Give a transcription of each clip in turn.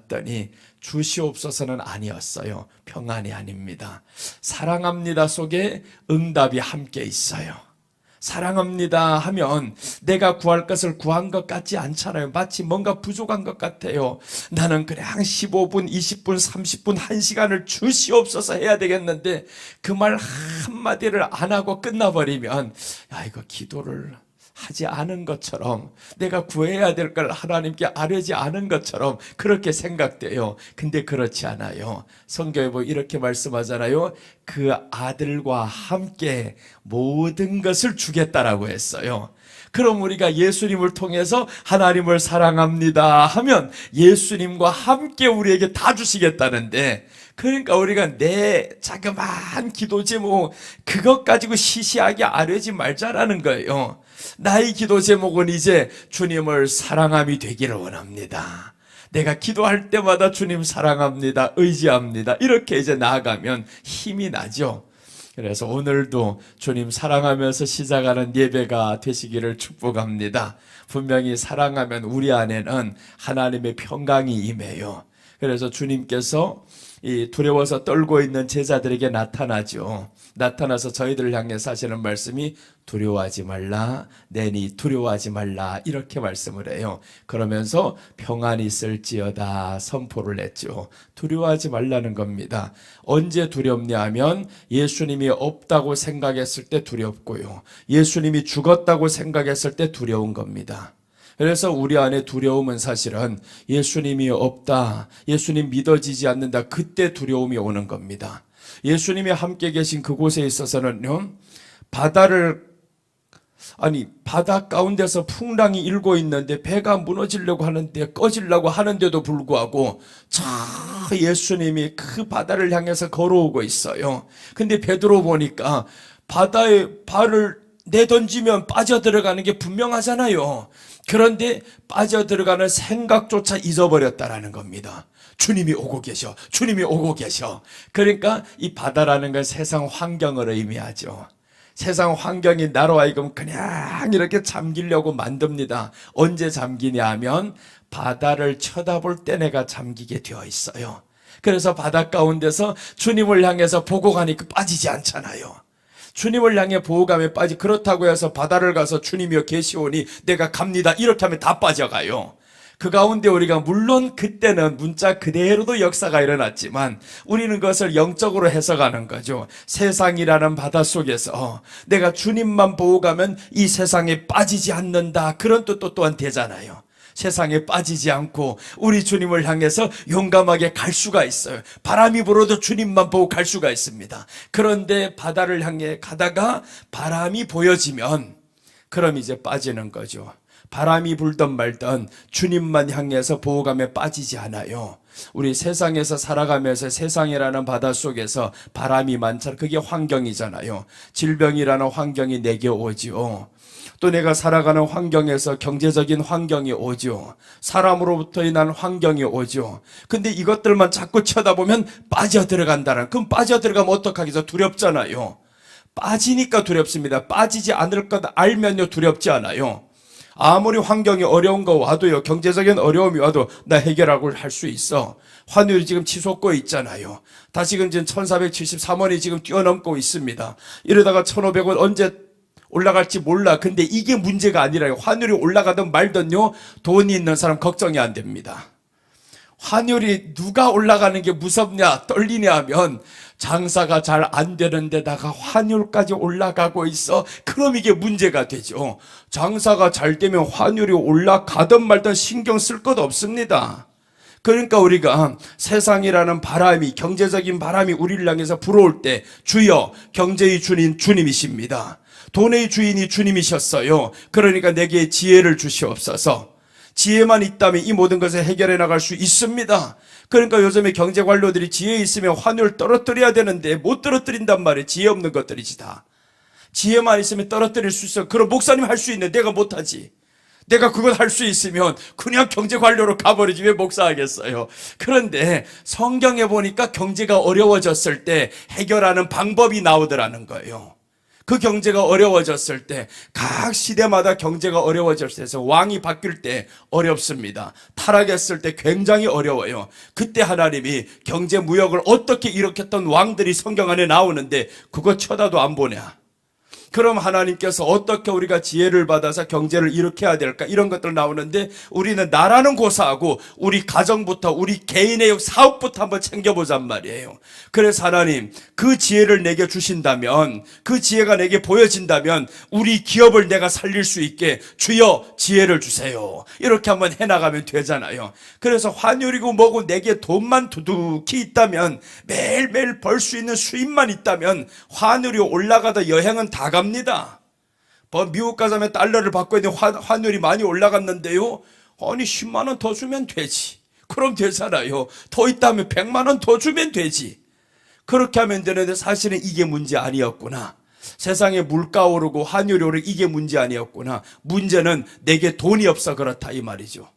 봤더니 주시옵소서는 아니었어요. 평안이 아닙니다. 사랑합니다 속에 응답이 함께 있어요. 사랑합니다 하면 내가 구할 것을 구한 것 같지 않잖아요. 마치 뭔가 부족한 것 같아요. 나는 그냥 15분, 20분, 30분, 1시간을 주시옵소서 해야 되겠는데 그 말 한마디를 안 하고 끝나버리면 야, 이거 기도를 하지 않은 것처럼, 내가 구해야 될 걸 하나님께 아뢰지 않은 것처럼 그렇게 생각돼요. 근데 그렇지 않아요. 성경에 보면 이렇게 말씀하잖아요. 그 아들과 함께 모든 것을 주겠다라고 했어요. 그럼 우리가 예수님을 통해서 하나님을 사랑합니다 하면 예수님과 함께 우리에게 다 주시겠다는데, 그러니까 우리가 내 자그마한 기도 제목 그것 가지고 시시하게 아뢰지 말자라는 거예요. 나의 기도 제목은 이제 주님을 사랑함이 되기를 원합니다. 내가 기도할 때마다 주님 사랑합니다, 의지합니다, 이렇게 이제 나아가면 힘이 나죠. 그래서 오늘도 주님 사랑하면서 시작하는 예배가 되시기를 축복합니다. 분명히 사랑하면 우리 안에는 하나님의 평강이 임해요. 그래서 주님께서 이 두려워서 떨고 있는 제자들에게 나타나죠. 나타나서 저희들을 향해서 하시는 말씀이 두려워하지 말라, 내니 두려워하지 말라, 이렇게 말씀을 해요. 그러면서 평안이 있을지어다 선포를 했죠. 두려워하지 말라는 겁니다. 언제 두렵냐 하면 예수님이 없다고 생각했을 때 두렵고요, 예수님이 죽었다고 생각했을 때 두려운 겁니다. 그래서 우리 안에 두려움은 사실은 예수님이 없다, 예수님 믿어지지 않는다, 그때 두려움이 오는 겁니다. 예수님이 함께 계신 그곳에 있어서는요, 바다 가운데서 풍랑이 일고 있는데 배가 무너지려고 하는데, 꺼지려고 하는데도 불구하고 저 예수님이 그 바다를 향해서 걸어오고 있어요. 근데 베드로 보니까 바다에 발을 내던지면 빠져들어가는 게 분명하잖아요. 그런데 빠져들어가는 생각조차 잊어버렸다라는 겁니다. 주님이 오고 계셔, 주님이 오고 계셔. 그러니까 이 바다라는 건 세상 환경을 의미하죠. 세상 환경이 나로 하여금 그냥 이렇게 잠기려고 만듭니다. 언제 잠기냐 하면 바다를 쳐다볼 때 내가 잠기게 되어 있어요. 그래서 바다 가운데서 주님을 향해서 보고 가니까 빠지지 않잖아요. 주님을 향해 보호감에 빠지, 그렇다고 해서 바다를 가서 주님이여 계시오니 내가 갑니다 이렇게 하면 다 빠져가요. 그 가운데 우리가 물론 그때는 문자 그대로도 역사가 일어났지만 우리는 그것을 영적으로 해석하는 거죠. 세상이라는 바다 속에서 내가 주님만 보고 가면 이 세상에 빠지지 않는다, 그런 뜻도 또한 되잖아요. 세상에 빠지지 않고 우리 주님을 향해서 용감하게 갈 수가 있어요. 바람이 불어도 주님만 보고 갈 수가 있습니다. 그런데 바다를 향해 가다가 바람이 보여지면 그럼 이제 빠지는 거죠. 바람이 불던 말던 주님만 향해서 보호감에 빠지지 않아요. 우리 세상에서 살아가면서 세상이라는 바다 속에서 바람이 많잖아요. 그게 환경이잖아요. 질병이라는 환경이 내게 오죠. 또 내가 살아가는 환경에서 경제적인 환경이 오죠. 사람으로부터 인한 환경이 오죠. 근데 이것들만 자꾸 쳐다보면 빠져들어간다는, 그럼 빠져들어가면 어떡하겠어? 두렵잖아요. 빠지니까 두렵습니다. 빠지지 않을 것 알면요 두렵지 않아요. 아무리 환경이 어려운 거 와도요, 경제적인 어려움이 와도 나 해결하고 할 수 있어. 환율이 지금 치솟고 있잖아요. 다시금 지금 1473원이 지금 뛰어넘고 있습니다. 이러다가 1500원 언제 올라갈지 몰라. 근데 이게 문제가 아니라요. 환율이 올라가든 말든요, 돈이 있는 사람 걱정이 안 됩니다. 환율이 누가 올라가는 게 무섭냐, 떨리냐 하면 장사가 잘 안 되는 데다가 환율까지 올라가고 있어. 그럼 이게 문제가 되죠. 장사가 잘 되면 환율이 올라가든 말든 신경 쓸 것 없습니다. 그러니까 우리가 세상이라는 바람이, 경제적인 바람이 우리를 향해서 불어올 때 주여, 경제의 주인 주님이십니다. 돈의 주인이 주님이셨어요. 그러니까 내게 지혜를 주시옵소서. 지혜만 있다면 이 모든 것을 해결해 나갈 수 있습니다. 그러니까 요즘에 경제 관료들이 지혜 있으면 환율 떨어뜨려야 되는데 못 떨어뜨린단 말이에요. 지혜 없는 것들이지 다. 지혜만 있으면 떨어뜨릴 수 있어. 그럼 목사님 할 수 있네. 내가 못하지. 내가 그걸 할 수 있으면 그냥 경제 관료로 가버리지 왜 목사하겠어요. 그런데 성경에 보니까 경제가 어려워졌을 때 해결하는 방법이 나오더라는 거예요. 그 경제가 어려워졌을 때, 각 시대마다 경제가 어려워졌을 때, 왕이 바뀔 때 어렵습니다. 타락했을 때 굉장히 어려워요. 그때 하나님이 경제 무역을 어떻게 일으켰던 왕들이 성경 안에 나오는데 그거 쳐다도 안 보냐. 그럼 하나님께서 어떻게 우리가 지혜를 받아서 경제를 일으켜야 될까, 이런 것들 나오는데 우리는 나라는 고사하고 우리 가정부터, 우리 개인의 사업부터 한번 챙겨보잔 말이에요. 그래서 하나님 그 지혜를 내게 주신다면, 그 지혜가 내게 보여진다면 우리 기업을 내가 살릴 수 있게 주여 지혜를 주세요, 이렇게 한번 해나가면 되잖아요. 그래서 환율이고 뭐고 내게 돈만 두둑히 있다면, 매일매일 벌 수 있는 수입만 있다면 환율이 올라가다 여행은 다 갑니다. 미국 가자면 달러를 받고 있는데 환율이 많이 올라갔는데요, 아니 10만 원 더 주면 되지. 그럼 되잖아요. 더 있다면 100만 원 더 주면 되지. 그렇게 하면 되는데 사실은 이게 문제 아니었구나. 세상에 물가 오르고 환율이 오르고 이게 문제 아니었구나. 문제는 내게 돈이 없어 그렇다, 이 말이죠.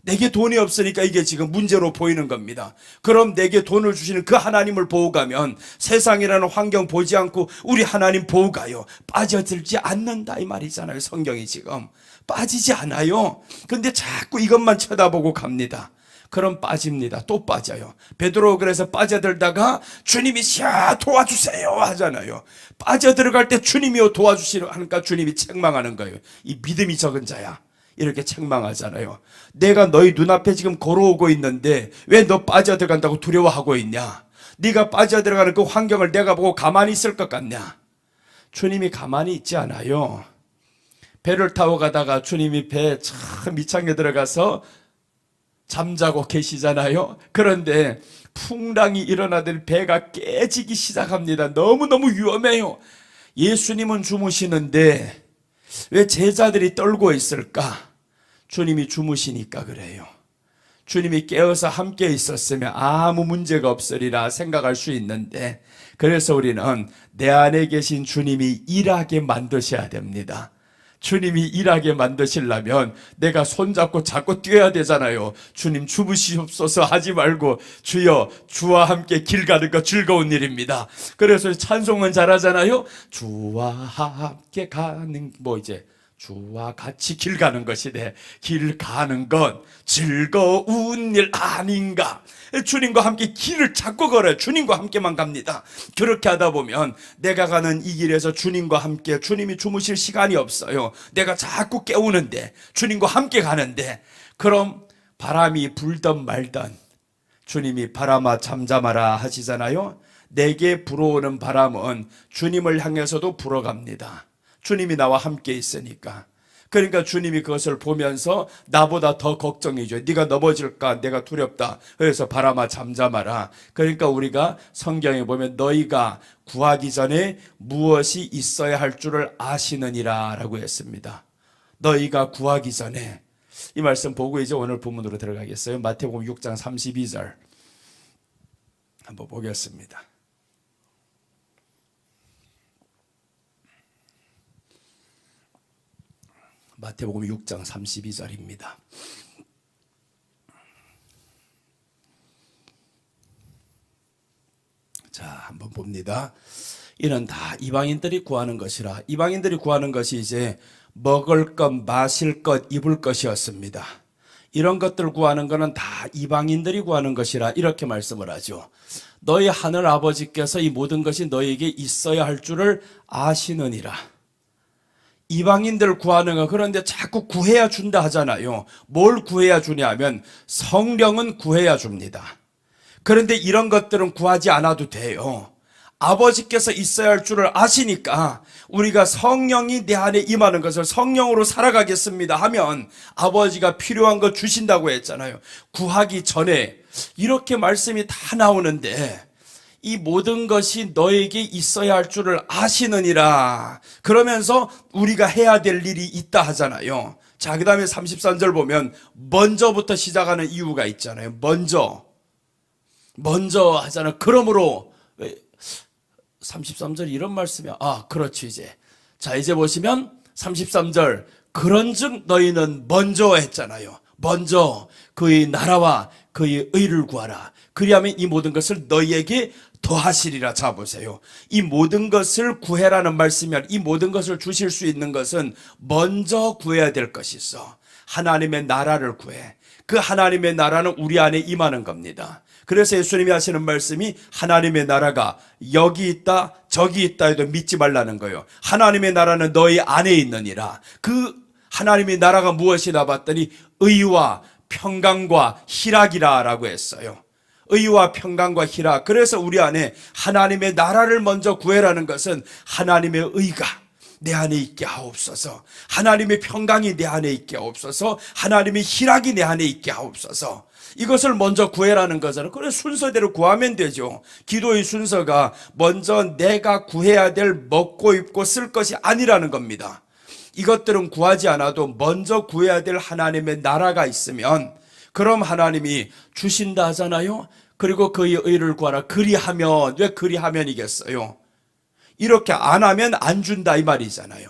내게 돈이 없으니까 이게 지금 문제로 보이는 겁니다. 그럼 내게 돈을 주시는 그 하나님을 보고 가면 세상이라는 환경 보지 않고 우리 하나님 보고 가요. 빠져들지 않는다, 이 말이잖아요. 성경이 지금 빠지지 않아요. 근데 자꾸 이것만 쳐다보고 갑니다. 그럼 빠집니다. 또 빠져요. 베드로 그래서 빠져들다가 주님이 샤 도와주세요 하잖아요. 빠져들어갈 때 주님이요 도와주시려 하니까 주님이 책망하는 거예요. 이 믿음이 적은 자야, 이렇게 책망하잖아요. 내가 너희 눈앞에 지금 걸어오고 있는데 왜 너 빠져들어간다고 두려워하고 있냐? 네가 빠져들어가는 그 환경을 내가 보고 가만히 있을 것 같냐? 주님이 가만히 있지 않아요. 배를 타고 가다가 주님이 배에 참 밑창에 들어가서 잠자고 계시잖아요. 그런데 풍랑이 일어나더니 배가 깨지기 시작합니다. 너무너무 위험해요. 예수님은 주무시는데 왜 제자들이 떨고 있을까? 주님이 주무시니까 그래요. 주님이 깨어서 함께 있었으면 아무 문제가 없으리라 생각할 수 있는데, 그래서 우리는 내 안에 계신 주님이 일하게 만드셔야 됩니다. 주님이 일하게 만드시려면 내가 손잡고 자꾸 뛰어야 되잖아요. 주님 주무시옵소서 하지 말고 주여 주와 함께 길 가는 거 즐거운 일입니다. 그래서 찬송은 잘하잖아요. 주와 함께 가는, 주와 같이 길 가는 것이네. 길 가는 건 즐거운 일 아닌가. 주님과 함께 길을 자꾸 걸어요. 주님과 함께만 갑니다. 그렇게 하다 보면 내가 가는 이 길에서 주님과 함께, 주님이 주무실 시간이 없어요. 내가 자꾸 깨우는데, 주님과 함께 가는데, 그럼 바람이 불던 말던 주님이 바람아 잠잠하라 하시잖아요. 내게 불어오는 바람은 주님을 향해서도 불어갑니다. 주님이 나와 함께 있으니까. 그러니까 주님이 그것을 보면서 나보다 더 걱정이죠. 네가 넘어질까 내가 두렵다. 그래서 바람아 잠잠하라. 그러니까 우리가 성경에 보면 너희가 구하기 전에 무엇이 있어야 할 줄을 아시느니라 라고 했습니다. 너희가 구하기 전에. 이 말씀 보고 이제 오늘 본문으로 들어가겠어요. 마태복음 6장 32절 한번 보겠습니다. 마태복음 6장 32절입니다. 자, 한번 봅니다. 이는 다 이방인들이 구하는 것이라. 이방인들이 구하는 것이 이제 먹을 것, 마실 것, 입을 것이었습니다. 이런 것들 구하는 것은 다 이방인들이 구하는 것이라 이렇게 말씀을 하죠. 너희 하늘 아버지께서 이 모든 것이 너희에게 있어야 할 줄을 아시느니라. 이방인들 구하는 거, 그런데 자꾸 구해야 준다 하잖아요. 뭘 구해야 주냐 하면 성령은 구해야 줍니다. 그런데 이런 것들은 구하지 않아도 돼요. 아버지께서 있어야 할 줄을 아시니까 우리가 성령이 내 안에 임하는 것을 성령으로 살아가겠습니다 하면 아버지가 필요한 거 주신다고 했잖아요. 구하기 전에 이렇게 말씀이 다 나오는데 이 모든 것이 너에게 있어야 할 줄을 아시느니라. 그러면서 우리가 해야 될 일이 있다 하잖아요. 자, 그 다음에 33절 보면 먼저부터 시작하는 이유가 있잖아요. 먼저 하잖아요. 그러므로 33절 이런 말씀이야. 그렇지 이제. 자, 이제 보시면 33절 그런즉 너희는 먼저 했잖아요. 먼저 그의 나라와 그의 의를 구하라. 그리하면 이 모든 것을 너희에게 더하시리라. 자 보세요. 이 모든 것을 구해라는 말씀이면 이 모든 것을 주실 수 있는 것은 먼저 구해야 될 것이 있어. 하나님의 나라를 구해. 그 하나님의 나라는 우리 안에 임하는 겁니다. 그래서 예수님이 하시는 말씀이 하나님의 나라가 여기 있다 저기 있다 해도 믿지 말라는 거예요. 하나님의 나라는 너희 안에 있느니라. 그 하나님의 나라가 무엇이라 봤더니 의와 평강과 희락이라 라고 했어요. 의와 평강과 희락. 그래서 우리 안에 하나님의 나라를 먼저 구해라는 것은 하나님의 의가 내 안에 있게 하옵소서, 하나님의 평강이 내 안에 있게 하옵소서, 하나님의 희락이 내 안에 있게 하옵소서. 이것을 먼저 구해라는 거잖아요. 그래 순서대로 구하면 되죠. 기도의 순서가 먼저 내가 구해야 될 먹고 입고 쓸 것이 아니라는 겁니다. 이것들은 구하지 않아도 먼저 구해야 될 하나님의 나라가 있으면 그럼 하나님이 주신다 하잖아요. 그리고 그의 의를 구하라. 그리하면, 왜 그리하면이겠어요? 이렇게 안 하면 안 준다 이 말이잖아요.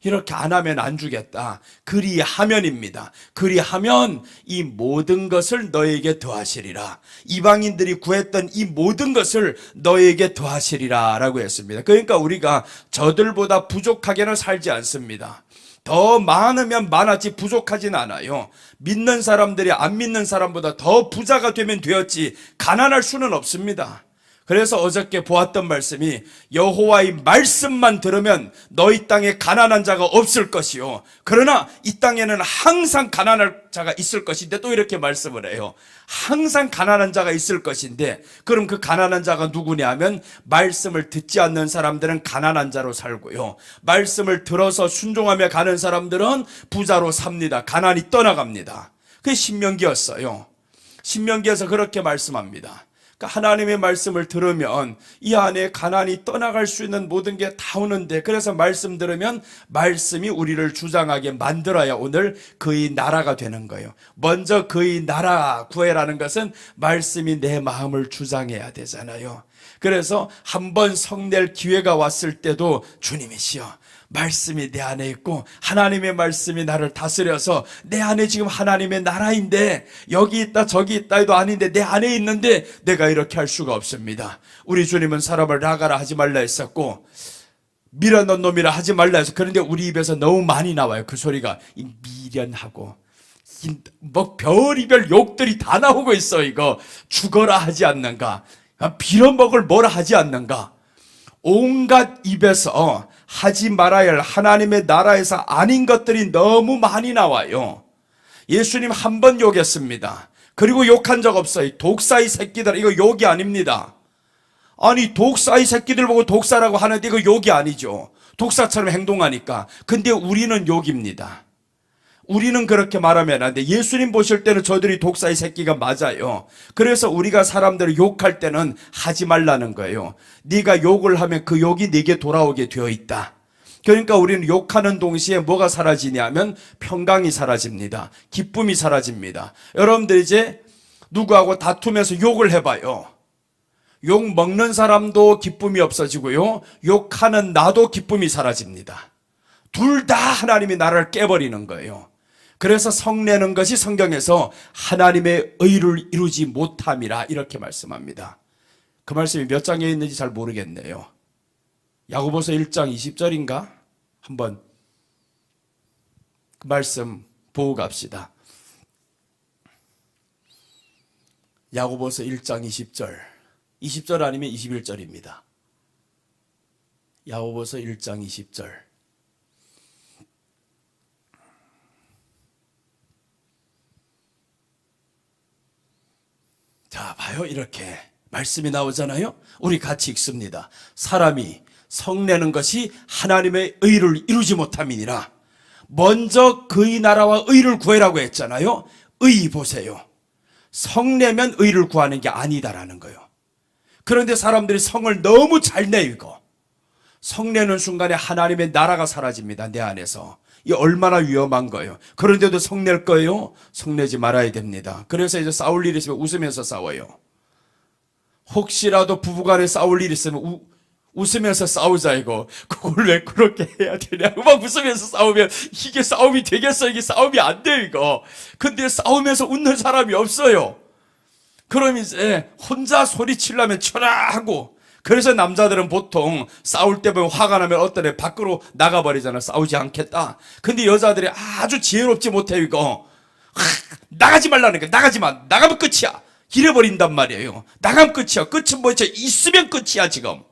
이렇게 안 하면 안 주겠다. 그리하면입니다. 그리하면 이 모든 것을 너에게 더하시리라. 이방인들이 구했던 이 모든 것을 너에게 더하시리라 라고 했습니다. 그러니까 우리가 저들보다 부족하게는 살지 않습니다. 더 많으면 많았지 부족하진 않아요. 믿는 사람들이 안 믿는 사람보다 더 부자가 되면 되었지 가난할 수는 없습니다. 그래서 어저께 보았던 말씀이 여호와의 말씀만 들으면 너희 땅에 가난한 자가 없을 것이요, 그러나 이 땅에는 항상 가난한 자가 있을 것인데, 또 이렇게 말씀을 해요. 항상 가난한 자가 있을 것인데, 그럼 그 가난한 자가 누구냐 하면 말씀을 듣지 않는 사람들은 가난한 자로 살고요, 말씀을 들어서 순종하며 가는 사람들은 부자로 삽니다. 가난이 떠나갑니다. 그게 신명기였어요. 신명기에서 그렇게 말씀합니다. 하나님의 말씀을 들으면 이 안에 가난이 떠나갈 수 있는 모든 게 다 오는데, 그래서 말씀 들으면 말씀이 우리를 주장하게 만들어야 오늘 그의 나라가 되는 거예요. 먼저 그의 나라 구해라는 것은 말씀이 내 마음을 주장해야 되잖아요. 그래서 한번 성낼 기회가 왔을 때도 주님이시여 말씀이 내 안에 있고 하나님의 말씀이 나를 다스려서 내 안에 지금 하나님의 나라인데 여기 있다 저기 있다 해도 아닌데 내 안에 있는데 내가 이렇게 할 수가 없습니다. 우리 주님은 사람을 나가라 하지 말라 했었고 미련한 놈이라 하지 말라 했어. 그런데 우리 입에서 너무 많이 나와요. 그 소리가 미련하고 뭐 별이별 욕들이 다 나오고 있어. 이거 죽어라 하지 않는가, 빌어먹을 뭐라 하지 않는가, 온갖 입에서 하지 말아야 할 하나님의 나라에서 아닌 것들이 너무 많이 나와요. 예수님 한 번 욕했습니다. 그리고 욕한 적 없어요. 독사의 새끼들, 이거 욕이 아닙니다. 아니 독사의 새끼들 보고 독사라고 하는데 이거 욕이 아니죠. 독사처럼 행동하니까. 근데 우리는 욕입니다. 우리는 그렇게 말하면 안 돼. 예수님 보실 때는 저들이 독사의 새끼가 맞아요. 그래서 우리가 사람들을 욕할 때는 하지 말라는 거예요. 네가 욕을 하면 그 욕이 네게 돌아오게 되어 있다. 그러니까 우리는 욕하는 동시에 뭐가 사라지냐면 평강이 사라집니다. 기쁨이 사라집니다. 여러분들 이제 누구하고 다투면서 욕을 해봐요. 욕 먹는 사람도 기쁨이 없어지고요, 욕하는 나도 기쁨이 사라집니다. 둘 다 하나님이 나라를 깨버리는 거예요. 그래서 성내는 것이 성경에서 하나님의 의를 이루지 못함이라 이렇게 말씀합니다. 그 말씀이 몇 장에 있는지 잘 모르겠네요. 야고보서 1장 20절인가? 한번 그 말씀 보고 갑시다. 야고보서 1장 20절. 20절 아니면 21절입니다. 야고보서 1장 20절. 자, 봐요. 이렇게 말씀이 나오잖아요. 우리 같이 읽습니다. 사람이 성내는 것이 하나님의 의를 이루지 못함이니라. 먼저 그의 나라와 의를 구해라고 했잖아요. 의 보세요. 성내면 의를 구하는 게 아니다라는 거예요. 그런데 사람들이 성을 너무 잘 내고 성내는 순간에 하나님의 나라가 사라집니다. 내 안에서. 이 얼마나 위험한 거예요. 그런데도 성낼 거예요? 성내지 말아야 됩니다. 그래서 이제 싸울 일이 있으면 웃으면서 싸워요. 혹시라도 부부간에 싸울 일이 있으면 웃으면서 싸우자 이거. 그걸 왜 그렇게 해야 되냐. 막 웃으면서 싸우면 이게 싸움이 되겠어? 이게 싸움이 안 돼요 이거. 근데 싸우면서 웃는 사람이 없어요. 그럼 이제 혼자 소리치려면 쳐라 하고, 그래서 남자들은 보통 싸울 때 보면 화가 나면 어떤 애 밖으로 나가버리잖아. 싸우지 않겠다. 근데 여자들이 아주 지혜롭지 못해 이거. 나가지 말라는 거야. 나가지 마. 나가면 끝이야. 이래버린단 말이에요. 나가면 끝이야. 끝은 뭐지? 있으면 끝이야 지금.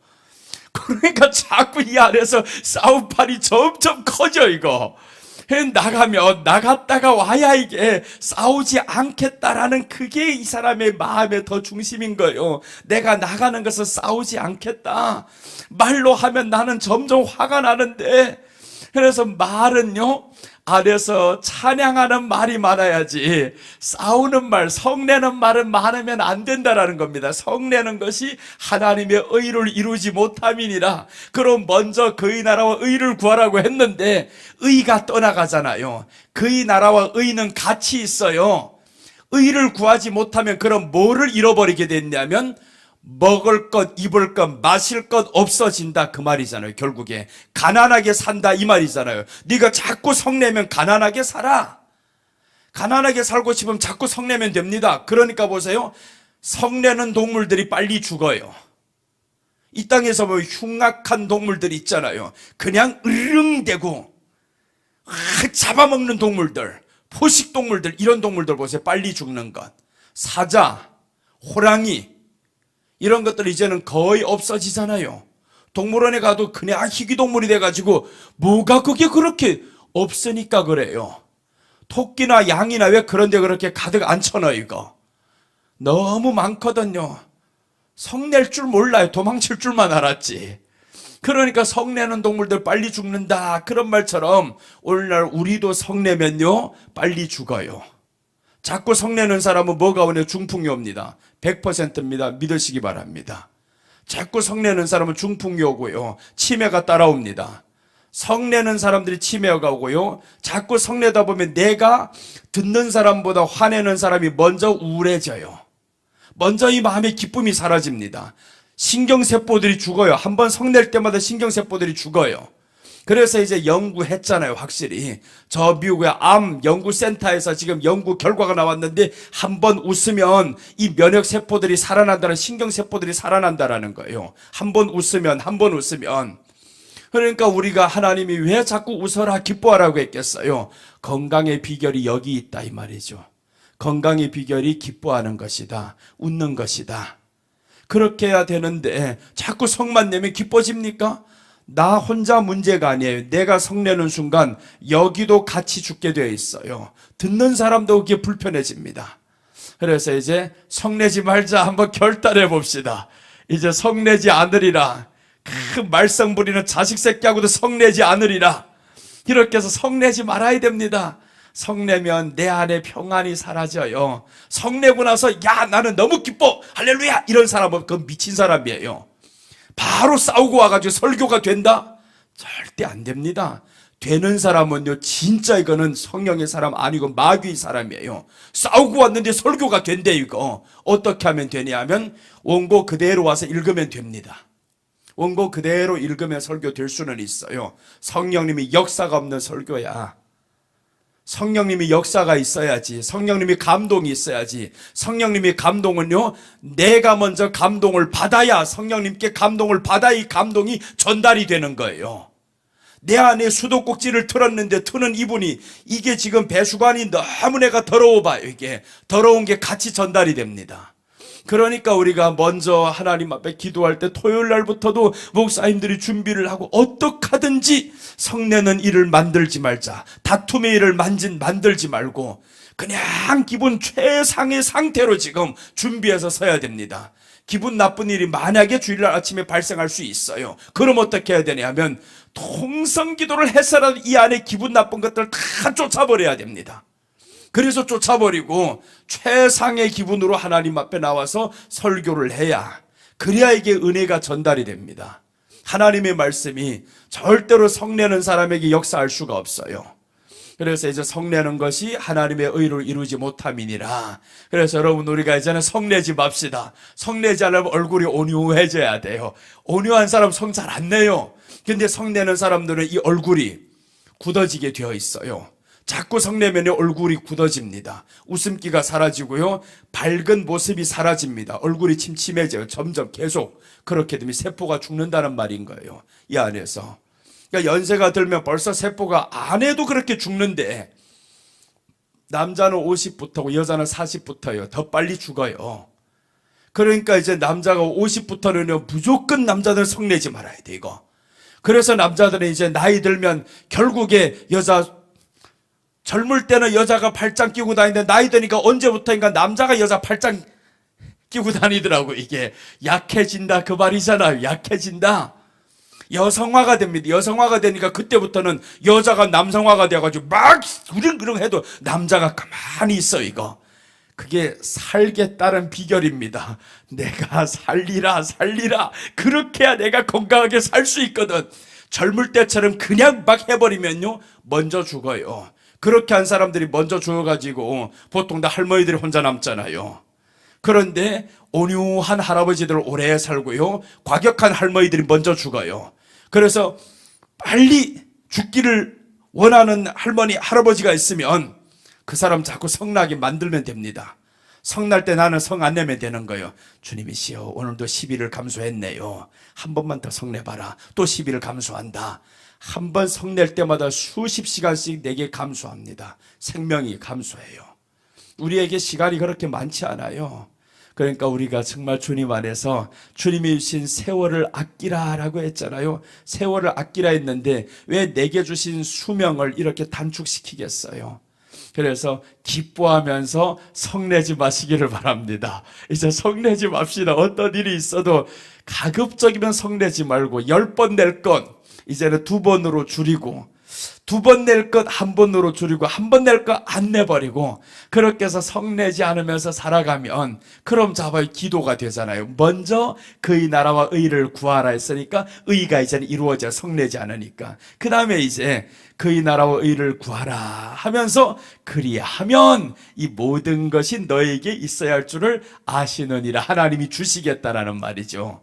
그러니까 자꾸 이 안에서 싸움판이 점점 커져 이거. 나가면 나갔다가 와야 이게 싸우지 않겠다라는 그게 이 사람의 마음의 더 중심인 거예요. 내가 나가는 것은 싸우지 않겠다. 말로 하면 나는 점점 화가 나는데, 그래서 말은요 안에서 찬양하는 말이 많아야지 싸우는 말, 성내는 말은 많으면 안 된다라는 겁니다. 성내는 것이 하나님의 의를 이루지 못함이니라. 그럼 먼저 그의 나라와 의를 구하라고 했는데 의가 떠나가잖아요. 그의 나라와 의는 같이 있어요. 의를 구하지 못하면 그럼 뭐를 잃어버리게 됐냐면 먹을 것, 입을 것, 마실 것 없어진다 그 말이잖아요. 결국에 가난하게 산다 이 말이잖아요. 네가 자꾸 성내면 가난하게 살아. 가난하게 살고 싶으면 자꾸 성내면 됩니다. 그러니까 보세요. 성내는 동물들이 빨리 죽어요. 이 땅에서 보면 흉악한 동물들이 있잖아요. 그냥 으르렁대고 잡아먹는 동물들, 포식동물들, 이런 동물들 보세요. 빨리 죽는 것. 사자, 호랑이, 이런 것들 이제는 거의 없어지잖아요. 동물원에 가도 그냥 희귀동물이 돼가지고 뭐가 그게 그렇게 없으니까 그래요. 토끼나 양이나 왜 그런데 그렇게 가득 앉혀놔 이거. 너무 많거든요. 성낼 줄 몰라요. 도망칠 줄만 알았지. 그러니까 성내는 동물들 빨리 죽는다 그런 말처럼 오늘날 우리도 성내면요 빨리 죽어요. 자꾸 성내는 사람은 뭐가 오냐? 중풍이 옵니다. 100%입니다. 믿으시기 바랍니다. 자꾸 성내는 사람은 중풍이 오고요. 치매가 따라옵니다. 성내는 사람들이 치매가 오고요. 자꾸 성내다 보면 내가 듣는 사람보다 화내는 사람이 먼저 우울해져요. 먼저 이 마음의 기쁨이 사라집니다. 신경세포들이 죽어요. 한번 성낼 때마다 신경세포들이 죽어요. 그래서 이제 연구했잖아요. 확실히 저 미국의 암 연구센터에서 지금 연구 결과가 나왔는데 한 번 웃으면 이 면역세포들이 살아난다는, 신경세포들이 살아난다라는 거예요. 한 번 웃으면. 그러니까 우리가 하나님이 왜 자꾸 웃어라 기뻐하라고 했겠어요? 건강의 비결이 여기 있다 이 말이죠. 건강의 비결이 기뻐하는 것이다. 웃는 것이다. 그렇게 해야 되는데 자꾸 성만 내면 기뻐집니까? 나 혼자 문제가 아니에요. 내가 성내는 순간 여기도 같이 죽게 되어 있어요. 듣는 사람도 그게 불편해집니다. 그래서 이제 성내지 말자 한번 결단해 봅시다. 이제 성내지 않으리라. 그 말썽 부리는 자식 새끼하고도 성내지 않으리라. 이렇게 해서 성내지 말아야 됩니다. 성내면 내 안에 평안이 사라져요. 성내고 나서 야 나는 너무 기뻐 할렐루야 이런 사람은 그건 미친 사람이에요. 바로 싸우고 와가지고 설교가 된다? 절대 안 됩니다. 되는 사람은요 진짜 이거는 성령의 사람 아니고 마귀의 사람이에요. 싸우고 왔는데 설교가 된대. 이거 어떻게 하면 되냐 하면 원고 그대로 와서 읽으면 됩니다. 원고 그대로 읽으면 설교 될 수는 있어요. 성령님이 역사가 없는 설교야. 성령님이 역사가 있어야지. 성령님이 감동이 있어야지. 성령님이 감동은요 내가 먼저 감동을 받아야, 성령님께 감동을 받아야 이 감동이 전달이 되는 거예요. 내 안에 수도꼭지를 틀었는데 트는 이분이 이게 지금 배수관이 너무 내가 더러워 봐요. 이게 더러운 게 같이 전달이 됩니다. 그러니까 우리가 먼저 하나님 앞에 기도할 때 토요일 날부터도 목사님들이 준비를 하고 어떻게 하든지 성내는 일을 만들지 말자. 다툼의 일을 만들지 말고 그냥 기분 최상의 상태로 지금 준비해서 서야 됩니다. 기분 나쁜 일이 만약에 주일날 아침에 발생할 수 있어요. 그럼 어떻게 해야 되냐면 통성기도를 해서라도 이 안에 기분 나쁜 것들 다 쫓아버려야 됩니다. 그래서 쫓아버리고 최상의 기분으로 하나님 앞에 나와서 설교를 해야, 그래야 이게 은혜가 전달이 됩니다. 하나님의 말씀이 절대로 성내는 사람에게 역사할 수가 없어요. 그래서 이제 성내는 것이 하나님의 의를 이루지 못함이니라. 그래서 여러분 우리가 이제는 성내지 맙시다. 성내지 않으면 얼굴이 온유해져야 돼요. 온유한 사람 성 잘 안 내요. 근데 성내는 사람들은 이 얼굴이 굳어지게 되어 있어요. 자꾸 성내면 얼굴이 굳어집니다. 웃음기가 사라지고요. 밝은 모습이 사라집니다. 얼굴이 침침해져요. 점점 계속. 그렇게 되면 세포가 죽는다는 말인 거예요. 이 안에서. 그러니까 연세가 들면 벌써 세포가 안 해도 그렇게 죽는데 남자는 50부터고 여자는 40부터요. 더 빨리 죽어요. 그러니까 이제 남자가 50부터는요. 무조건 남자들 성내지 말아야 돼 이거. 그래서 남자들은 이제 나이 들면 결국에 젊을 때는 여자가 팔짱 끼고 다니는데 나이 드니까 언제부터인가 남자가 여자 팔짱 끼고 다니더라고. 이게 약해진다 그 말이잖아요. 약해진다. 여성화가 됩니다. 여성화가 되니까 그때부터는 여자가 남성화가 돼가지고 막 우릉그릉 해도 남자가 가만히 있어 이거. 그게 살겠다는 비결입니다. 내가 살리라 그렇게 해야 내가 건강하게 살 수 있거든. 젊을 때처럼 그냥 막 해버리면요 먼저 죽어요. 그렇게 한 사람들이 먼저 죽어가지고 보통 다 할머니들이 혼자 남잖아요. 그런데 온유한 할아버지들 오래 살고요. 과격한 할머니들이 먼저 죽어요. 그래서 빨리 죽기를 원하는 할머니, 할아버지가 있으면 그 사람 자꾸 성나게 만들면 됩니다. 성날 때 나는 성 안 내면 되는 거예요. 주님이시여 오늘도 10일을 감수했네요. 한 번만 더 성내봐라. 또 10일을 감수한다. 한 번 성낼 때마다 수십 시간씩 내게 감수합니다. 생명이 감수해요. 우리에게 시간이 그렇게 많지 않아요. 그러니까 우리가 정말 주님 안에서 주님이 주신 세월을 아끼라라고 했잖아요. 세월을 아끼라 했는데 왜 내게 주신 수명을 이렇게 단축시키겠어요? 그래서 기뻐하면서 성내지 마시기를 바랍니다. 이제 성내지 맙시다. 어떤 일이 있어도 가급적이면 성내지 말고 10번 낼 건 이제는 2번으로 줄이고 2번 낼 것 1번으로 줄이고 1번 낼 것 안 내버리고 그렇게 해서 성내지 않으면서 살아가면 그럼 잡아요 기도가 되잖아요. 먼저 그의 나라와 의를 구하라 했으니까 의가 이제는 이루어져 성내지 않으니까 그 다음에 이제 그의 나라와 의를 구하라 하면서 그리하면 이 모든 것이 너에게 있어야 할 줄을 아시느니라 하나님이 주시겠다라는 말이죠.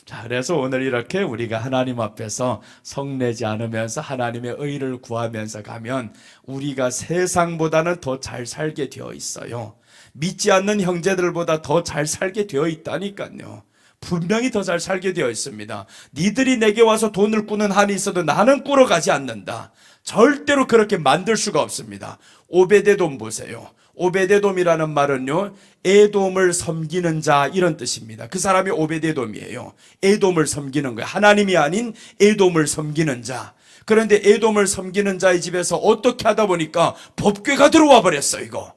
자, 그래서 오늘 이렇게 우리가 하나님 앞에서 성내지 않으면서 하나님의 의를 구하면서 가면 우리가 세상보다는 더 잘 살게 되어 있어요. 믿지 않는 형제들보다 더 잘 살게 되어 있다니까요. 분명히 더 잘 살게 되어 있습니다. 니들이 내게 와서 돈을 꾸는 한이 있어도 나는 꾸러 가지 않는다. 절대로 그렇게 만들 수가 없습니다. 오베데돔 보세요. 오베데돔이라는 말은요 에돔을 섬기는 자 이런 뜻입니다. 그 사람이 오베데돔이에요. 에돔을 섬기는 거예요. 하나님이 아닌 에돔을 섬기는 자. 그런데 에돔을 섬기는 자의 집에서 어떻게 하다 보니까 법궤가 들어와 버렸어 이거.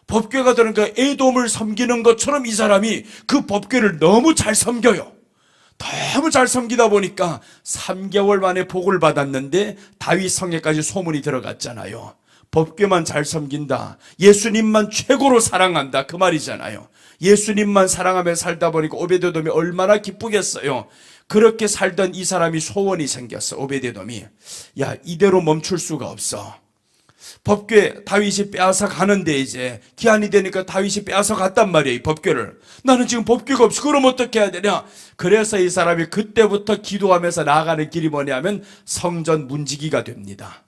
법궤가 들어오니까 에돔을 섬기는 것처럼 이 사람이 그 법궤를 너무 잘 섬겨요. 너무 잘 섬기다 보니까 3개월 만에 복을 받았는데 다윗 성에까지 소문이 들어갔잖아요. 법궤만 잘 섬긴다. 예수님만 최고로 사랑한다. 그 말이잖아요. 예수님만 사랑하며 살다 보니까 오베데돔이 얼마나 기쁘겠어요. 그렇게 살던 이 사람이 소원이 생겼어. 오베데돔이. 야, 이대로 멈출 수가 없어. 법궤 다윗이 빼앗아 가는데 이제 기한이 되니까 다윗이 빼앗아 갔단 말이에요. 이 법궤를. 나는 지금 법궤가 없어. 그럼 어떻게 해야 되냐? 그래서 이 사람이 그때부터 기도하면서 나아가는 길이 뭐냐면 성전 문지기가 됩니다.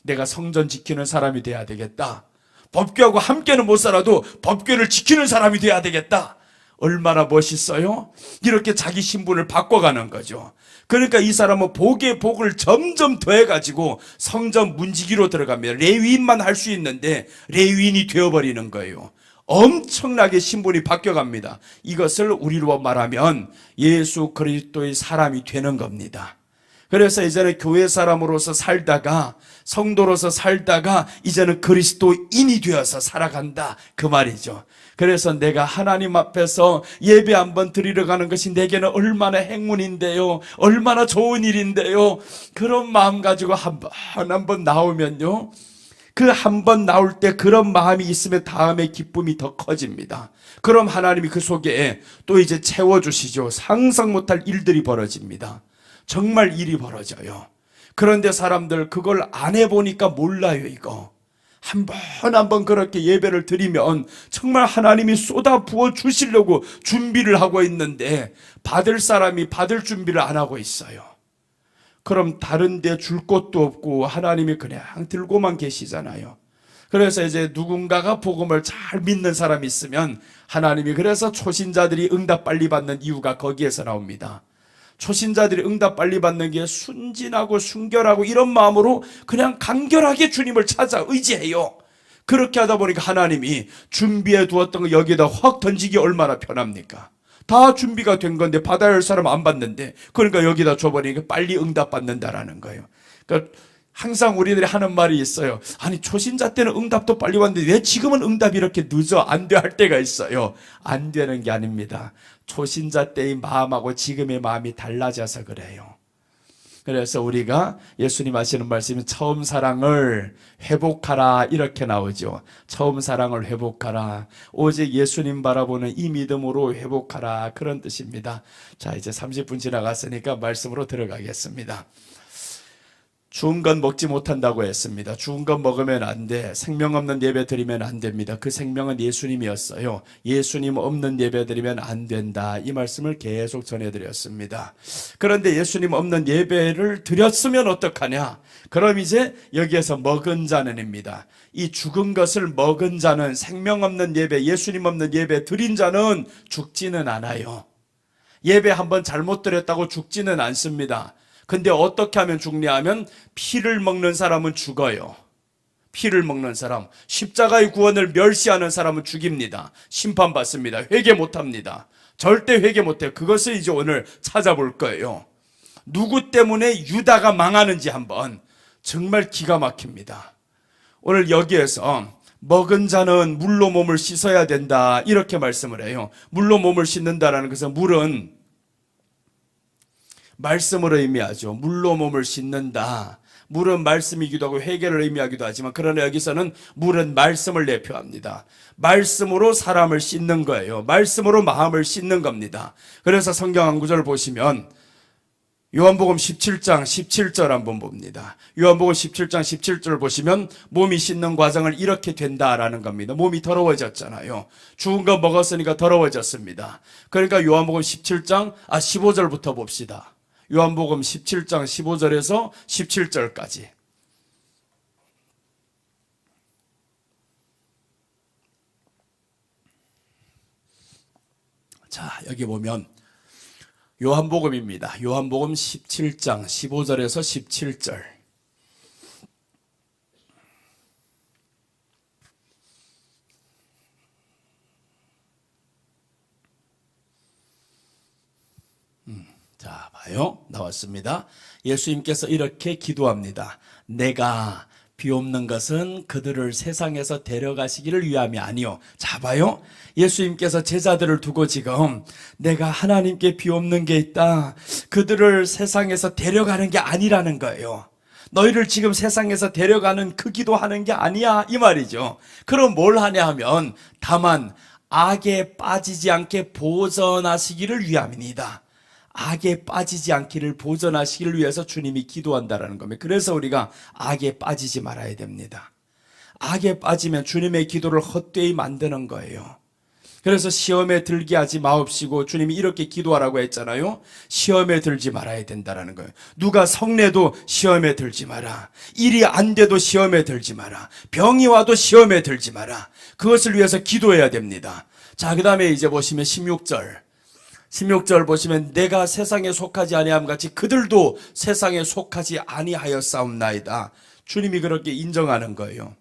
내가 성전 지키는 사람이 돼야 되겠다. 법궤하고 함께는 못 살아도 법궤를 지키는 사람이 돼야 되겠다. 얼마나 멋있어요? 이렇게 자기 신분을 바꿔가는 거죠. 그러니까 이 사람은 복의 복을 점점 더해가지고 성전 문지기로 들어가면 레위인만 할 수 있는데 레위인이 되어버리는 거예요. 엄청나게 신분이 바뀌어갑니다. 이것을 우리로 말하면 예수 그리스도의 사람이 되는 겁니다. 그래서 이제는 교회 사람으로서 살다가 성도로서 살다가 이제는 그리스도인이 되어서 살아간다 그 말이죠. 그래서 내가 하나님 앞에서 예배 한번 드리러 가는 것이 내게는 얼마나 행운인데요, 얼마나 좋은 일인데요, 그런 마음 가지고 한 번 나오면요, 그 한 번 나올 때 그런 마음이 있으면 다음에 기쁨이 더 커집니다. 그럼 하나님이 그 속에 또 이제 채워주시죠. 상상 못할 일들이 벌어집니다. 정말 일이 벌어져요. 그런데 사람들 그걸 안 해보니까 몰라요. 이거 한 번 그렇게 예배를 드리면 정말 하나님이 쏟아 부어 주시려고 준비를 하고 있는데 받을 사람이 받을 준비를 안 하고 있어요. 그럼 다른 데 줄 곳도 없고 하나님이 그냥 들고만 계시잖아요. 그래서 이제 누군가가 복음을 잘 믿는 사람이 있으면 하나님이 그래서 초신자들이 응답 빨리 받는 이유가 거기에서 나옵니다. 초신자들이 응답 빨리 받는 게 순진하고 순결하고 이런 마음으로 그냥 간결하게 주님을 찾아 의지해요. 그렇게 하다 보니까 하나님이 준비해 두었던 거 여기에다 확 던지기 얼마나 편합니까? 다 준비가 된 건데 받아야 할 사람 안 받는데, 그러니까 여기다 줘버리니까 빨리 응답 받는다라는 거예요. 그러니까 항상 우리들이 하는 말이 있어요. 아니 초신자 때는 응답도 빨리 왔는데 왜 지금은 응답이 이렇게 늦어 안 돼 할 때가 있어요. 안 되는 게 아닙니다. 초신자 때의 마음하고 지금의 마음이 달라져서 그래요. 그래서 우리가 예수님 하시는 말씀이 처음 사랑을 회복하라 이렇게 나오죠. 처음 사랑을 회복하라. 오직 예수님 바라보는 이 믿음으로 회복하라, 그런 뜻입니다. 자, 이제 30분 지나갔으니까 말씀으로 들어가겠습니다. 죽은 건 먹지 못한다고 했습니다. 죽은 건 먹으면 안 돼. 생명 없는 예배 드리면 안 됩니다. 그 생명은 예수님이었어요. 예수님 없는 예배 드리면 안 된다. 이 말씀을 계속 전해드렸습니다. 그런데 예수님 없는 예배를 드렸으면 어떡하냐? 그럼 이제 여기에서 먹은 자는입니다. 이 죽은 것을 먹은 자는, 생명 없는 예배, 예수님 없는 예배 드린 자는 죽지는 않아요. 예배 한번 잘못 드렸다고 죽지는 않습니다. 근데 어떻게 하면 죽냐 하면 피를 먹는 사람은 죽어요. 피를 먹는 사람, 십자가의 구원을 멸시하는 사람은 죽입니다. 심판받습니다. 회개 못합니다. 절대 회개 못해요. 그것을 이제 오늘 찾아볼 거예요. 누구 때문에 유다가 망하는지 한번, 정말 기가 막힙니다. 오늘 여기에서 먹은 자는 물로 몸을 씻어야 된다 이렇게 말씀을 해요. 물로 몸을 씻는다라는 것은, 물은 말씀을 의미하죠. 물로 몸을 씻는다. 물은 말씀이기도 하고 회개를 의미하기도 하지만, 그러나 여기서는 물은 말씀을 대표합니다. 말씀으로 사람을 씻는 거예요. 말씀으로 마음을 씻는 겁니다. 그래서 성경 한 구절을 보시면 요한복음 17장 17절 한번 봅니다. 요한복음 17장 17절 보시면 몸이 씻는 과정을 이렇게 된다라는 겁니다. 몸이 더러워졌잖아요. 죽은 거 먹었으니까 더러워졌습니다. 그러니까 요한복음 15절부터 봅시다. 요한복음 17장 15절에서 17절까지. 자, 여기 보면 요한복음입니다. 요한복음 17장 15절에서 17절. 자, 봐요. 나왔습니다. 예수님께서 이렇게 기도합니다. 내가 비옵는 것은 그들을 세상에서 데려가시기를 위함이 아니요. 자, 봐요. 예수님께서 제자들을 두고 지금 내가 하나님께 비옵는 게 있다, 그들을 세상에서 데려가는 게 아니라는 거예요. 너희를 지금 세상에서 데려가는 그 기도하는 게 아니야 이 말이죠. 그럼 뭘 하냐 하면, 다만 악에 빠지지 않게 보전하시기를 위함이니이다. 악에 빠지지 않기를 보전하시기를 위해서 주님이 기도한다라는 겁니다. 그래서 우리가 악에 빠지지 말아야 됩니다. 악에 빠지면 주님의 기도를 헛되이 만드는 거예요. 그래서 시험에 들게 하지 마옵시고 주님이 이렇게 기도하라고 했잖아요. 시험에 들지 말아야 된다라는 거예요. 누가 성내도 시험에 들지 마라. 일이 안 돼도 시험에 들지 마라. 병이 와도 시험에 들지 마라. 그것을 위해서 기도해야 됩니다. 자, 그 다음에 이제 보시면 16절 보시면 내가 세상에 속하지 아니함 같이 그들도 세상에 속하지 아니하였사옵나이다. 주님이 그렇게 인정하는 거예요.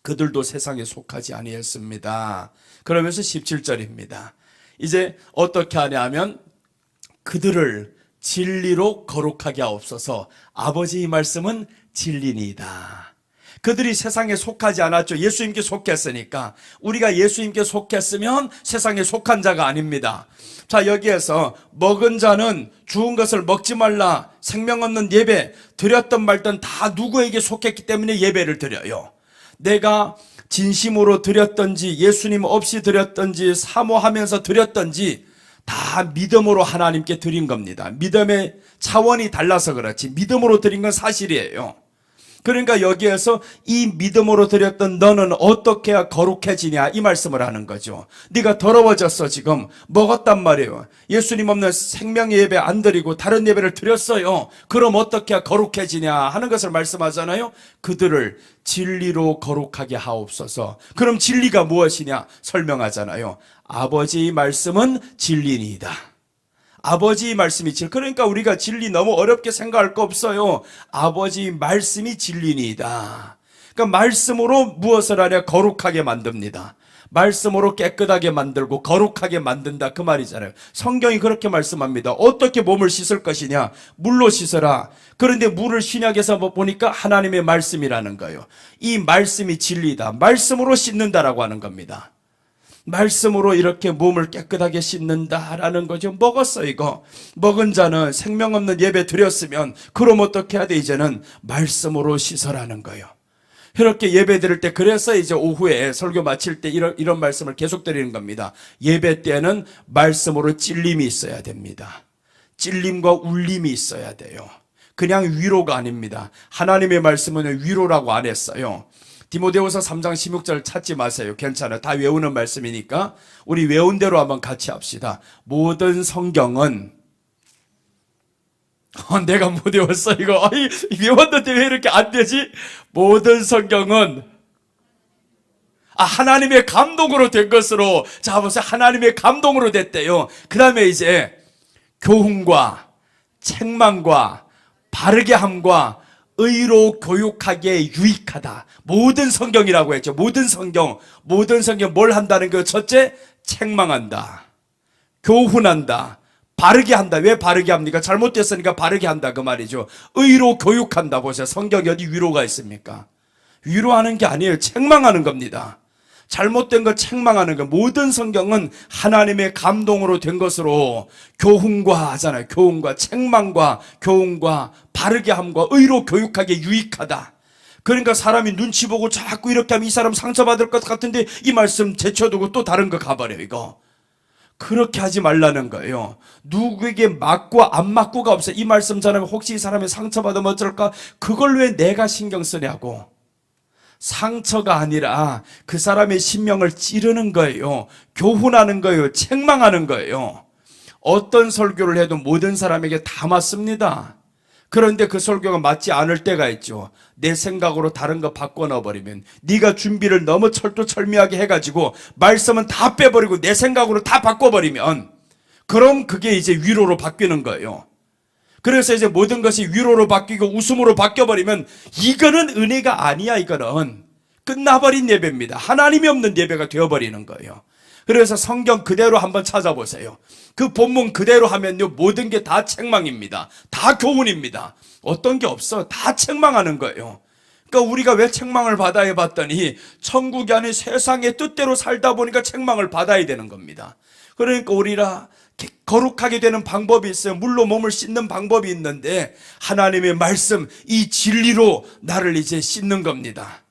그들도 세상에 속하지 아니했습니다. 그러면서 17절입니다. 이제 어떻게 하냐 하면, 그들을 진리로 거룩하게 하옵소서. 아버지의 말씀은 진리니이다. 그들이 세상에 속하지 않았죠. 예수님께 속했으니까. 우리가 예수님께 속했으면 세상에 속한 자가 아닙니다. 자, 여기에서 먹은 자는 죽은 것을 먹지 말라, 생명 없는 예배 드렸던 말든 다 누구에게 속했기 때문에 예배를 드려요. 내가 진심으로 드렸던지 예수님 없이 드렸던지 사모하면서 드렸던지 다 믿음으로 하나님께 드린 겁니다. 믿음의 차원이 달라서 그렇지 믿음으로 드린 건 사실이에요. 그러니까 여기에서 이 믿음으로 드렸던 너는 어떻게 해야 거룩해지냐 이 말씀을 하는 거죠. 네가 더러워졌어. 지금 먹었단 말이에요. 예수님 없는 생명의 예배 안 드리고 다른 예배를 드렸어요. 그럼 어떻게 해야 거룩해지냐 하는 것을 말씀하잖아요. 그들을 진리로 거룩하게 하옵소서. 그럼 진리가 무엇이냐 설명하잖아요. 아버지의 말씀은 진리니이다. 아버지의 말씀이 진리. 그러니까 우리가 진리 너무 어렵게 생각할 거 없어요. 아버지의 말씀이 진리니이다. 그러니까 말씀으로 무엇을 하냐? 거룩하게 만듭니다. 말씀으로 깨끗하게 만들고 거룩하게 만든다 그 말이잖아요. 성경이 그렇게 말씀합니다. 어떻게 몸을 씻을 것이냐? 물로 씻어라. 그런데 물을 신약에서 보니까 하나님의 말씀이라는 거예요. 이 말씀이 진리다. 말씀으로 씻는다라고 하는 겁니다. 말씀으로 이렇게 몸을 깨끗하게 씻는다라는 거죠. 먹었어 이거. 먹은 자는 생명 없는 예배 드렸으면 그럼 어떻게 해야 돼? 이제는 말씀으로 씻어라는 거예요. 이렇게 예배 드릴 때 그래서 이제 오후에 설교 마칠 때 이런 말씀을 계속 드리는 겁니다. 예배 때는 말씀으로 찔림이 있어야 됩니다. 찔림과 울림이 있어야 돼요. 그냥 위로가 아닙니다. 하나님의 말씀은 위로라고 안 했어요. 디모데후서 3장 16절 찾지 마세요. 괜찮아요. 다 외우는 말씀이니까 우리 외운 대로 한번 같이 합시다. 모든 성경은 내가 못 외웠어 이거. 외웠는데 왜 이렇게 안 되지? 모든 성경은 하나님의 감동으로 된 것으로. 자 보세요. 하나님의 감동으로 됐대요. 그 다음에 이제 교훈과 책망과 바르게 함과 의로 교육하기에 유익하다. 모든 성경이라고 했죠. 모든 성경 뭘 한다는 거예요? 첫째, 책망한다. 교훈한다. 바르게 한다. 왜 바르게 합니까? 잘못됐으니까 바르게 한다 그 말이죠. 의로 교육한다. 보세요. 성경에 어디 위로가 있습니까? 위로하는 게 아니에요. 책망하는 겁니다. 잘못된 걸 책망하는 것. 모든 성경은 하나님의 감동으로 된 것으로 교훈과 하잖아요. 교훈과 책망과 교훈과 바르게 함과 의로 교육하기에 유익하다. 그러니까 사람이 눈치 보고 자꾸 이렇게 하면 이 사람 상처받을 것 같은데 이 말씀 제쳐두고 또 다른 거 가버려요. 이거 그렇게 하지 말라는 거예요. 누구에게 맞고 안 맞고가 없어요. 이 말씀 전하면 혹시 이 사람이 상처받으면 어쩔까? 그걸 왜 내가 신경 쓰냐고. 상처가 아니라 그 사람의 심령을 찌르는 거예요. 교훈하는 거예요. 책망하는 거예요. 어떤 설교를 해도 모든 사람에게 다 맞습니다. 그런데 그 설교가 맞지 않을 때가 있죠. 내 생각으로 다른 거 바꿔 넣어버리면, 네가 준비를 너무 철두철미하게 해가지고 말씀은 다 빼버리고 내 생각으로 다 바꿔버리면, 그럼 그게 이제 위로로 바뀌는 거예요. 그래서 이제 모든 것이 위로로 바뀌고 웃음으로 바뀌어버리면 이거는 은혜가 아니야. 이거는 끝나버린 예배입니다. 하나님이 없는 예배가 되어버리는 거예요. 그래서 성경 그대로 한번 찾아보세요. 그 본문 그대로 하면요, 모든 게 다 책망입니다. 다 교훈입니다. 어떤 게 없어. 다 책망하는 거예요. 그러니까 우리가 왜 책망을 받아야 봤더니 천국이 아닌 세상의 뜻대로 살다 보니까 책망을 받아야 되는 겁니다. 그러니까 우리가 거룩하게 되는 방법이 있어요. 물로 몸을 씻는 방법이 있는데 하나님의 말씀, 이 진리로 나를 이제 씻는 겁니다.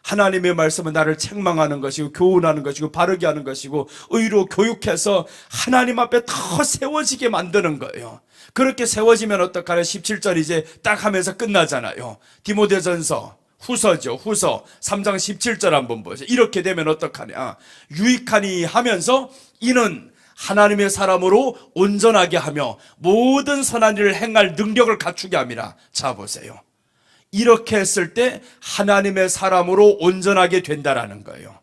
하나님의 말씀은 나를 책망하는 것이고 교훈하는 것이고 바르게 하는 것이고 의로 교육해서 하나님 앞에 더 세워지게 만드는 거예요. 그렇게 세워지면 어떡하냐? 17절 이제 딱 하면서 끝나잖아요. 디모데전서 후서죠. 후서 3장 17절 한번 보세요. 이렇게 되면 어떡하냐? 유익하니 하면서 이는 하나님의 사람으로 온전하게 하며 모든 선한 일을 행할 능력을 갖추게 함이라. 자 보세요. 이렇게 했을 때 하나님의 사람으로 온전하게 된다라는 거예요.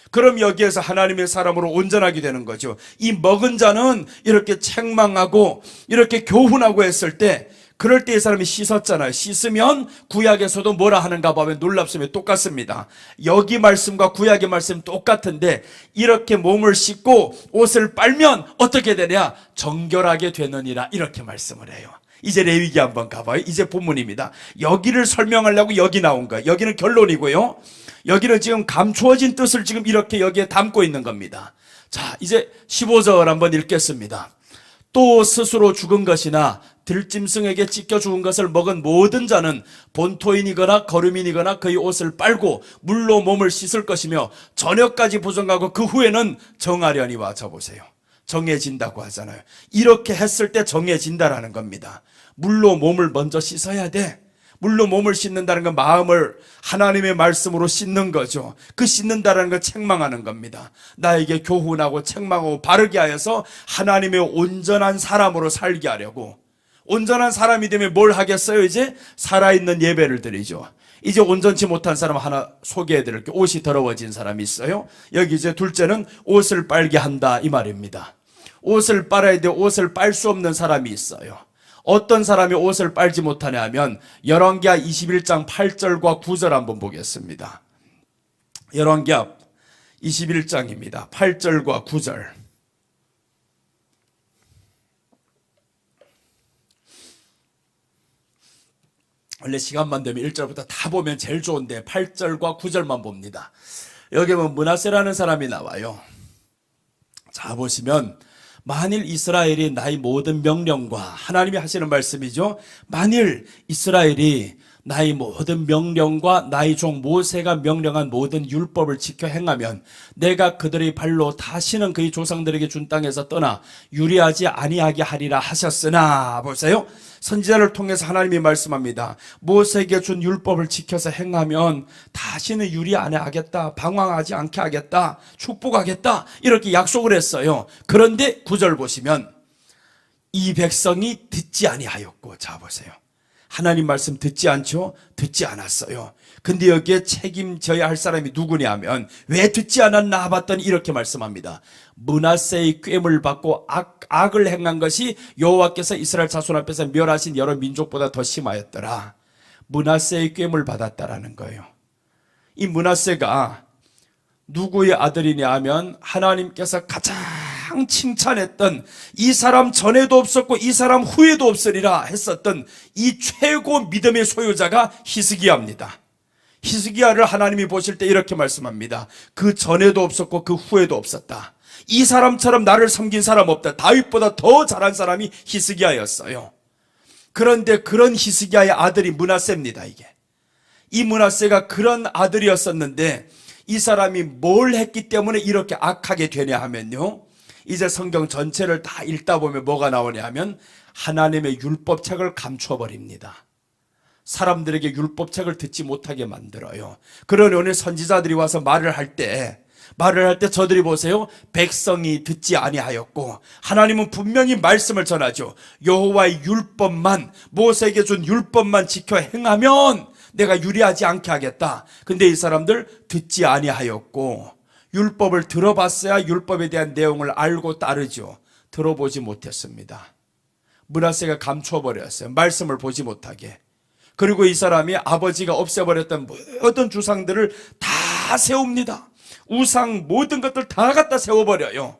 그럼 여기에서 하나님의 사람으로 온전하게 되는 거죠. 이 먹은 자는 이렇게 책망하고 이렇게 교훈하고 했을 때, 그럴 때 이 사람이 씻었잖아요. 씻으면 구약에서도 뭐라 하는가 보면 놀랍습니다. 똑같습니다. 여기 말씀과 구약의 말씀 똑같은데 이렇게 몸을 씻고 옷을 빨면 어떻게 되냐? 정결하게 되느니라. 이렇게 말씀을 해요. 이제 레위기 한번 가봐요. 이제 본문입니다. 여기를 설명하려고 여기 나온 거예요. 여기는 결론이고요. 여기는 지금 감추어진 뜻을 지금 이렇게 여기에 담고 있는 겁니다. 자, 이제 15절 한번 읽겠습니다. 또 스스로 죽은 것이나 들짐승에게 찢겨 죽은 것을 먹은 모든 자는 본토인이거나 거류민이거나 그의 옷을 빨고 물로 몸을 씻을 것이며 저녁까지 부정하고 그 후에는 정하려니와. 쳐보세요. 정해진다고 하잖아요. 이렇게 했을 때 정해진다라는 겁니다. 물로 몸을 먼저 씻어야 돼. 물로 몸을 씻는다는 건 마음을 하나님의 말씀으로 씻는 거죠. 그 씻는다는 건 책망하는 겁니다. 나에게 교훈하고 책망하고 바르게 하여서 하나님의 온전한 사람으로 살게 하려고. 온전한 사람이 되면 뭘 하겠어요? 이제 살아있는 예배를 드리죠. 이제 온전치 못한 사람 하나 소개해 드릴게요. 옷이 더러워진 사람이 있어요. 여기 이제 둘째는 옷을 빨게 한다 이 말입니다. 옷을 빨아야 돼. 옷을 빨 수 없는 사람이 있어요. 어떤 사람이 옷을 빨지 못하냐 하면 열왕기하 21장 8절과 9절 한번 보겠습니다. 열왕기하 21장입니다. 8절과 9절. 원래 시간만 되면 1절부터 다 보면 제일 좋은데 8절과 9절만 봅니다. 여기 보면 므낫세라는 사람이 나와요. 자 보시면 만일 이스라엘이 나의 모든 명령과, 하나님이 하시는 말씀이죠. 만일 이스라엘이 나의 모든 명령과 나의 종 모세가 명령한 모든 율법을 지켜 행하면 내가 그들의 발로 다시는 그의 조상들에게 준 땅에서 떠나 유리하지 아니하게 하리라 하셨으나, 보세요. 선지자를 통해서 하나님이 말씀합니다. 모세에게 준 율법을 지켜서 행하면 다시는 유리 안 하겠다, 방황하지 않게 하겠다, 축복하겠다, 이렇게 약속을 했어요. 그런데 9절 보시면 이 백성이 듣지 아니하였고, 자 보세요. 하나님 말씀 듣지 않죠? 듣지 않았어요. 근데 여기에 책임져야 할 사람이 누구냐 하면 왜 듣지 않았나 하봤더니 이렇게 말씀합니다. 므낫세의 꾀물 받고 악을 행한 것이 여호와께서 이스라엘 자손 앞에서 멸하신 여러 민족보다 더 심하였더라. 므낫세의 꾀물 받았다라는 거예요. 이 므낫세가 누구의 아들이냐 하면 하나님께서 가장 칭찬했던, 이 사람 전에도 없었고 이 사람 후에도 없으리라 했었던 이 최고 믿음의 소유자가 히스기야입니다. 히스기야를 하나님이 보실 때 이렇게 말씀합니다. 그 전에도 없었고 그 후에도 없었다. 이 사람처럼 나를 섬긴 사람 없다. 다윗보다 더 잘한 사람이 히스기야였어요. 그런데 그런 히스기야의 아들이 므낫세입니다. 이게 이 므낫세가 그런 아들이었었는데 이 사람이 뭘 했기 때문에 이렇게 악하게 되냐 하면요, 이제 성경 전체를 다 읽다 보면 뭐가 나오냐 하면 하나님의 율법책을 감춰버립니다. 사람들에게 율법책을 듣지 못하게 만들어요. 그러니 오늘 선지자들이 와서 말을 할 때 저들이 보세요. 백성이 듣지 아니하였고, 하나님은 분명히 말씀을 전하죠. 여호와의 율법만, 모세에게 준 율법만 지켜 행하면 내가 유리하지 않게 하겠다. 근데 이 사람들 듣지 아니하였고, 율법을 들어봤어야 율법에 대한 내용을 알고 따르죠. 들어보지 못했습니다. 므낫세가 감춰버렸어요. 말씀을 보지 못하게. 그리고 이 사람이 아버지가 없애버렸던 모든 주상들을 다 세웁니다. 우상 모든 것들 다 갖다 세워버려요.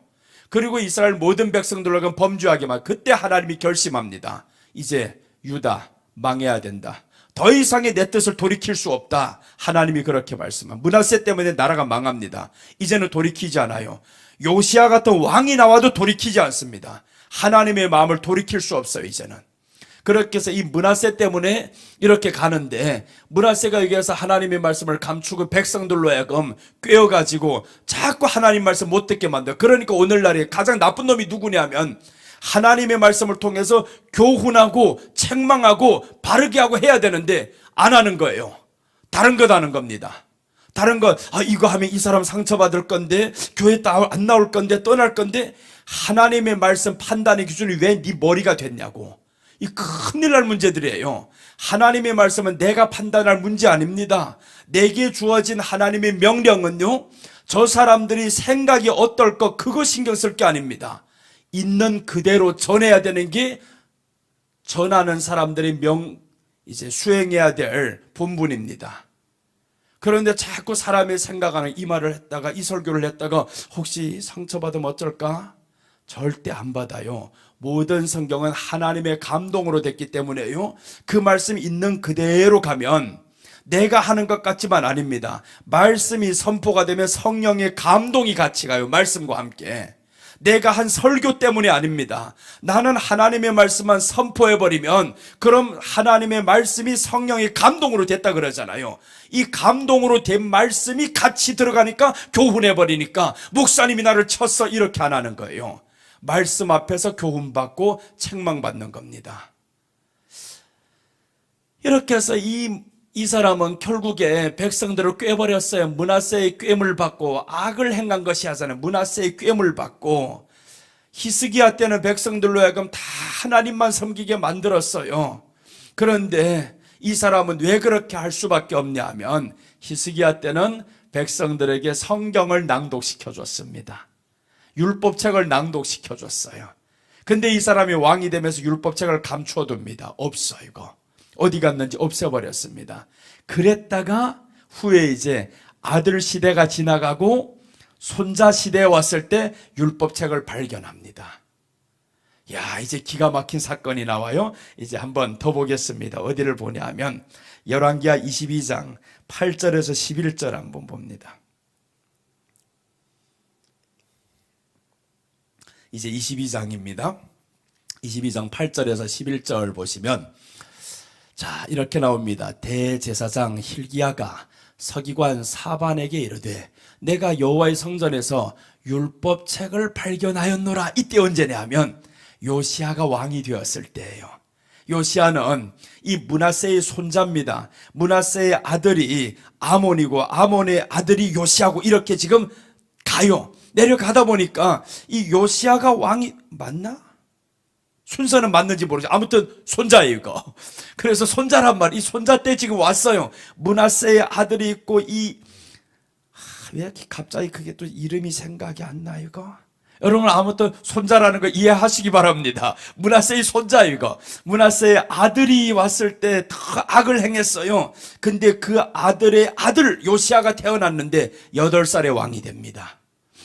그리고 이스라엘 모든 백성들과 범죄하게만. 그때 하나님이 결심합니다. 이제 유다 망해야 된다. 더 이상의 내 뜻을 돌이킬 수 없다. 하나님이 그렇게 말씀합니다. 므낫세 때문에 나라가 망합니다. 이제는 돌이키지 않아요. 요시야 같은 왕이 나와도 돌이키지 않습니다. 하나님의 마음을 돌이킬 수 없어요. 이제는. 그렇게 해서 이 므낫세 때문에 이렇게 가는데, 므낫세가 여기에서 하나님의 말씀을 감추고 백성들로 하여금 꿰어가지고 자꾸 하나님 말씀 못 듣게 만들어요. 그러니까 오늘날에 가장 나쁜 놈이 누구냐면 하나님의 말씀을 통해서 교훈하고 책망하고 바르게 하고 해야 되는데 안 하는 거예요. 다른 것 하는 겁니다. 다른 것, 이거 하면 이 사람 상처받을 건데, 교회 안 나올 건데, 떠날 건데, 하나님의 말씀 판단의 기준이 왜 네 머리가 됐냐고. 이 큰일 날 문제들이에요. 하나님의 말씀은 내가 판단할 문제 아닙니다. 내게 주어진 하나님의 명령은요, 저 사람들이 생각이 어떨 것, 그거 신경 쓸 게 아닙니다. 있는 그대로 전해야 되는 게 전하는 사람들이 이제 수행해야 될 본분입니다. 그런데 자꾸 사람의 생각하는 이 말을 했다가 이 설교를 했다가 혹시 상처받으면 어쩔까? 절대 안 받아요. 모든 성경은 하나님의 감동으로 됐기 때문에요, 그 말씀이 있는 그대로 가면 내가 하는 것 같지만 아닙니다. 말씀이 선포가 되면 성령의 감동이 같이 가요. 말씀과 함께. 내가 한 설교 때문이 아닙니다. 나는 하나님의 말씀만 선포해버리면 그럼 하나님의 말씀이 성령의 감동으로 됐다 그러잖아요. 이 감동으로 된 말씀이 같이 들어가니까 교훈해버리니까 목사님이 나를 쳤어 이렇게 안 하는 거예요. 말씀 앞에서 교훈받고 책망받는 겁니다. 이렇게 해서 이 사람은 결국에 백성들을 꾀버렸어요. 므낫세의 꾀물 받고 악을 행한 것이 하잖아요. 므낫세의 꾀물 받고 히스기야 때는 백성들로 하여금 다 하나님만 섬기게 만들었어요. 그런데 이 사람은 왜 그렇게 할 수밖에 없냐 하면 히스기야 때는 백성들에게 성경을 낭독시켜 줬습니다. 율법책을 낭독시켜 줬어요. 근데 이 사람이 왕이 되면서 율법책을 감춰둡니다. 없어 이거. 어디 갔는지 없애버렸습니다. 그랬다가 후에 이제 아들 시대가 지나가고 손자 시대에 왔을 때 율법책을 발견합니다. 야, 이제 기가 막힌 사건이 나와요. 이제 한번 더 보겠습니다. 어디를 보냐 하면 열왕기하 22장 8절에서 11절 한번 봅니다. 이제 22장입니다. 22장 8절에서 11절 보시면 자, 이렇게 나옵니다. 대제사장 hil기야가 서기관 사반에게 이르되 내가 여호와의 성전에서 율법책을 발견하였노라. 이때 언제냐 하면 요시야가 왕이 되었을 때예요. 요시야는 이 므낫세의 손자입니다. 므낫세의 아들이 아몬이고 아몬의 아들이 요시야고 이렇게 지금 가요. 내려가다 보니까 이 요시야가 왕이 맞나? 순서는 맞는지 모르죠. 아무튼 손자예요 이거. 그래서 손자란 말, 이 손자 때 지금 왔어요. 므낫세의 아들이 있고 왜 이렇게 갑자기 그게 또 이름이 생각이 안 나 이거? 여러분 아무튼 손자라는 거 이해하시기 바랍니다. 므낫세의 손자 이거. 므낫세의 아들이 왔을 때 더 악을 행했어요. 근데 그 아들의 아들 요시야가 태어났는데 8살에 왕이 됩니다.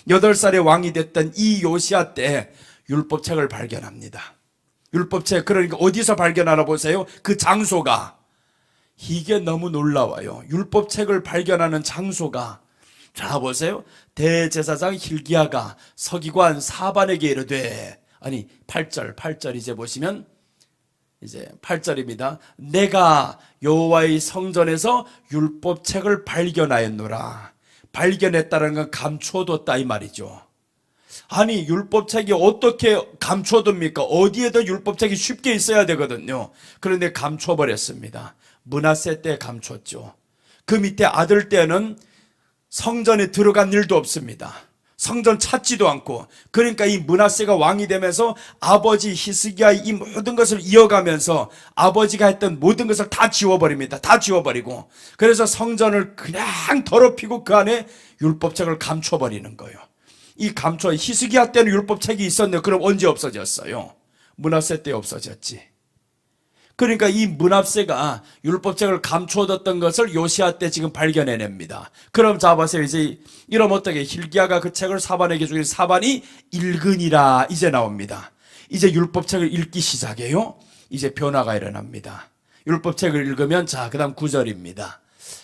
8살에 왕이 됐던 이 요시야 때 율법책을 발견합니다. 율법책, 그러니까 어디서 발견하나 보세요. 그 장소가. 이게 너무 놀라워요. 율법책을 발견하는 장소가. 자 보세요. 대제사장 hil기야가 서기관 사반에게 이르되, 아니 8절 이제 보시면 이제 8절입니다. 내가 여호와의 성전에서 율법책을 발견하였노라. 발견했다는 건 감춰뒀다 이 말이죠. 아니 율법책이 어떻게 감춰둡니까? 어디에도 율법책이 쉽게 있어야 되거든요. 그런데 감춰버렸습니다. 므낫세 때 감췄죠. 그 밑에 아들 때는 성전에 들어간 일도 없습니다. 성전 찾지도 않고. 그러니까 이 므낫세가 왕이 되면서 아버지 히스기야의 이 모든 것을 이어가면서 아버지가 했던 모든 것을 다 지워버립니다. 다 지워버리고. 그래서 성전을 그냥 더럽히고 그 안에 율법책을 감춰버리는 거예요. 이 히스기야 때는 율법책이 있었는데 그럼 언제 없어졌어요? 므낫세 때 없어졌지. 그러니까 이 므낫세가 율법책을 감춰뒀던 것을 요시야 때 지금 발견해냅니다. 그럼 자 보세요. 이제 이러면 어떻게 hil기야가 그 책을 사반에게 주긴 사반이 읽으니라 이제 나옵니다. 이제 율법책을 읽기 시작해요. 이제 변화가 일어납니다. 율법책을 읽으면 자 그다음 9절입니다.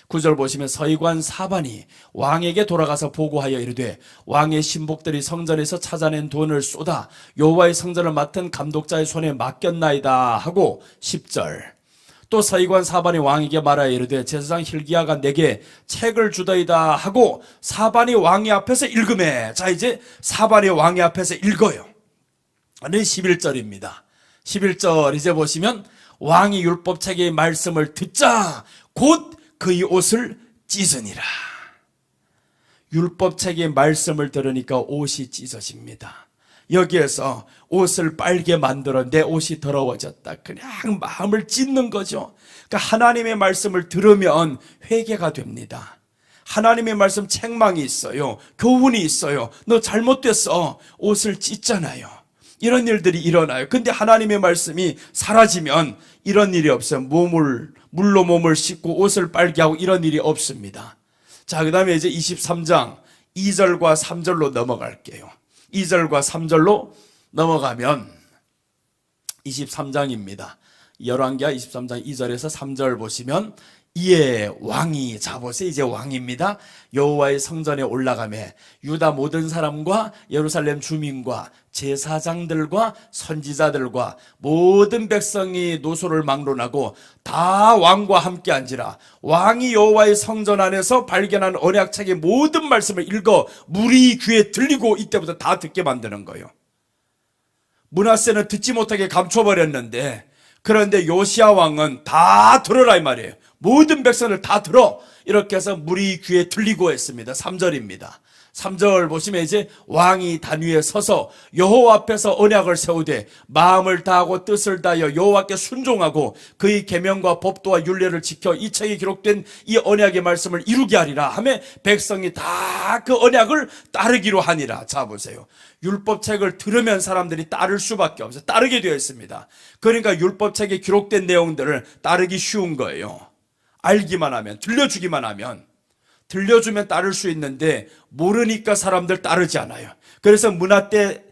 9절 보시면 서기관 사반이 왕에게 돌아가서 보고하여 이르되 왕의 신복들이 성전에서 찾아낸 돈을 쏟아 여호와의 성전을 맡은 감독자의 손에 맡겼나이다 하고 10절 또 서기관 사반이 왕에게 말하여 이르되 제사장 hil기야가 내게 책을 주더이다 하고 사반이 왕의 앞에서 읽으매. 자 이제 사반이 왕의 앞에서 읽어요. 네 11절입니다. 11절 이제 보시면 왕이 율법책의 말씀을 듣자 곧 그의 옷을 찢으니라. 율법책의 말씀을 들으니까 옷이 찢어집니다. 여기에서 옷을 빨게 만들어 내 옷이 더러워졌다. 그냥 마음을 찢는 거죠. 그러니까 하나님의 말씀을 들으면 회개가 됩니다. 하나님의 말씀 책망이 있어요. 교훈이 있어요. 너 잘못됐어. 옷을 찢잖아요. 이런 일들이 일어나요. 근데 하나님의 말씀이 사라지면 이런 일이 없어요. 물로 몸을 씻고 옷을 빨게 하고 이런 일이 없습니다. 자, 그 다음에 이제 23장 2절과 3절로 넘어갈게요. 2절과 3절로 넘어가면 23장입니다. 열왕기하 23장 2절에서 3절 보시면 이에 왕이, 자 보세요. 이제 왕입니다. 여호와의 성전에 올라가매 유다 모든 사람과 예루살렘 주민과 제사장들과 선지자들과 모든 백성이 노소를 막론하고 다 왕과 함께 앉으라. 왕이 여호와의 성전 안에서 발견한 언약책의 모든 말씀을 읽어 무리 귀에 들리고 이때부터 다 듣게 만드는 거예요. 므낫세는 듣지 못하게 감춰버렸는데 그런데 요시야 왕은 다 들어라 이 말이에요. 모든 백성을 다 들어. 이렇게 해서 물이 귀에 들리고 했습니다. 3절입니다. 3절 보시면 이제 왕이 단 위에 서서 여호와 앞에서 언약을 세우되 마음을 다하고 뜻을 다하여 여호와께 순종하고 그의 계명과 법도와 율례를 지켜 이 책에 기록된 이 언약의 말씀을 이루게 하리라 하며 백성이 다 그 언약을 따르기로 하니라. 자 보세요. 율법책을 들으면 사람들이 따를 수밖에 없어요. 따르게 되어 있습니다. 그러니까 율법책에 기록된 내용들을 따르기 쉬운 거예요. 알기만 하면, 들려주기만 하면. 들려주면 따를 수 있는데 모르니까 사람들 따르지 않아요. 그래서 문하 때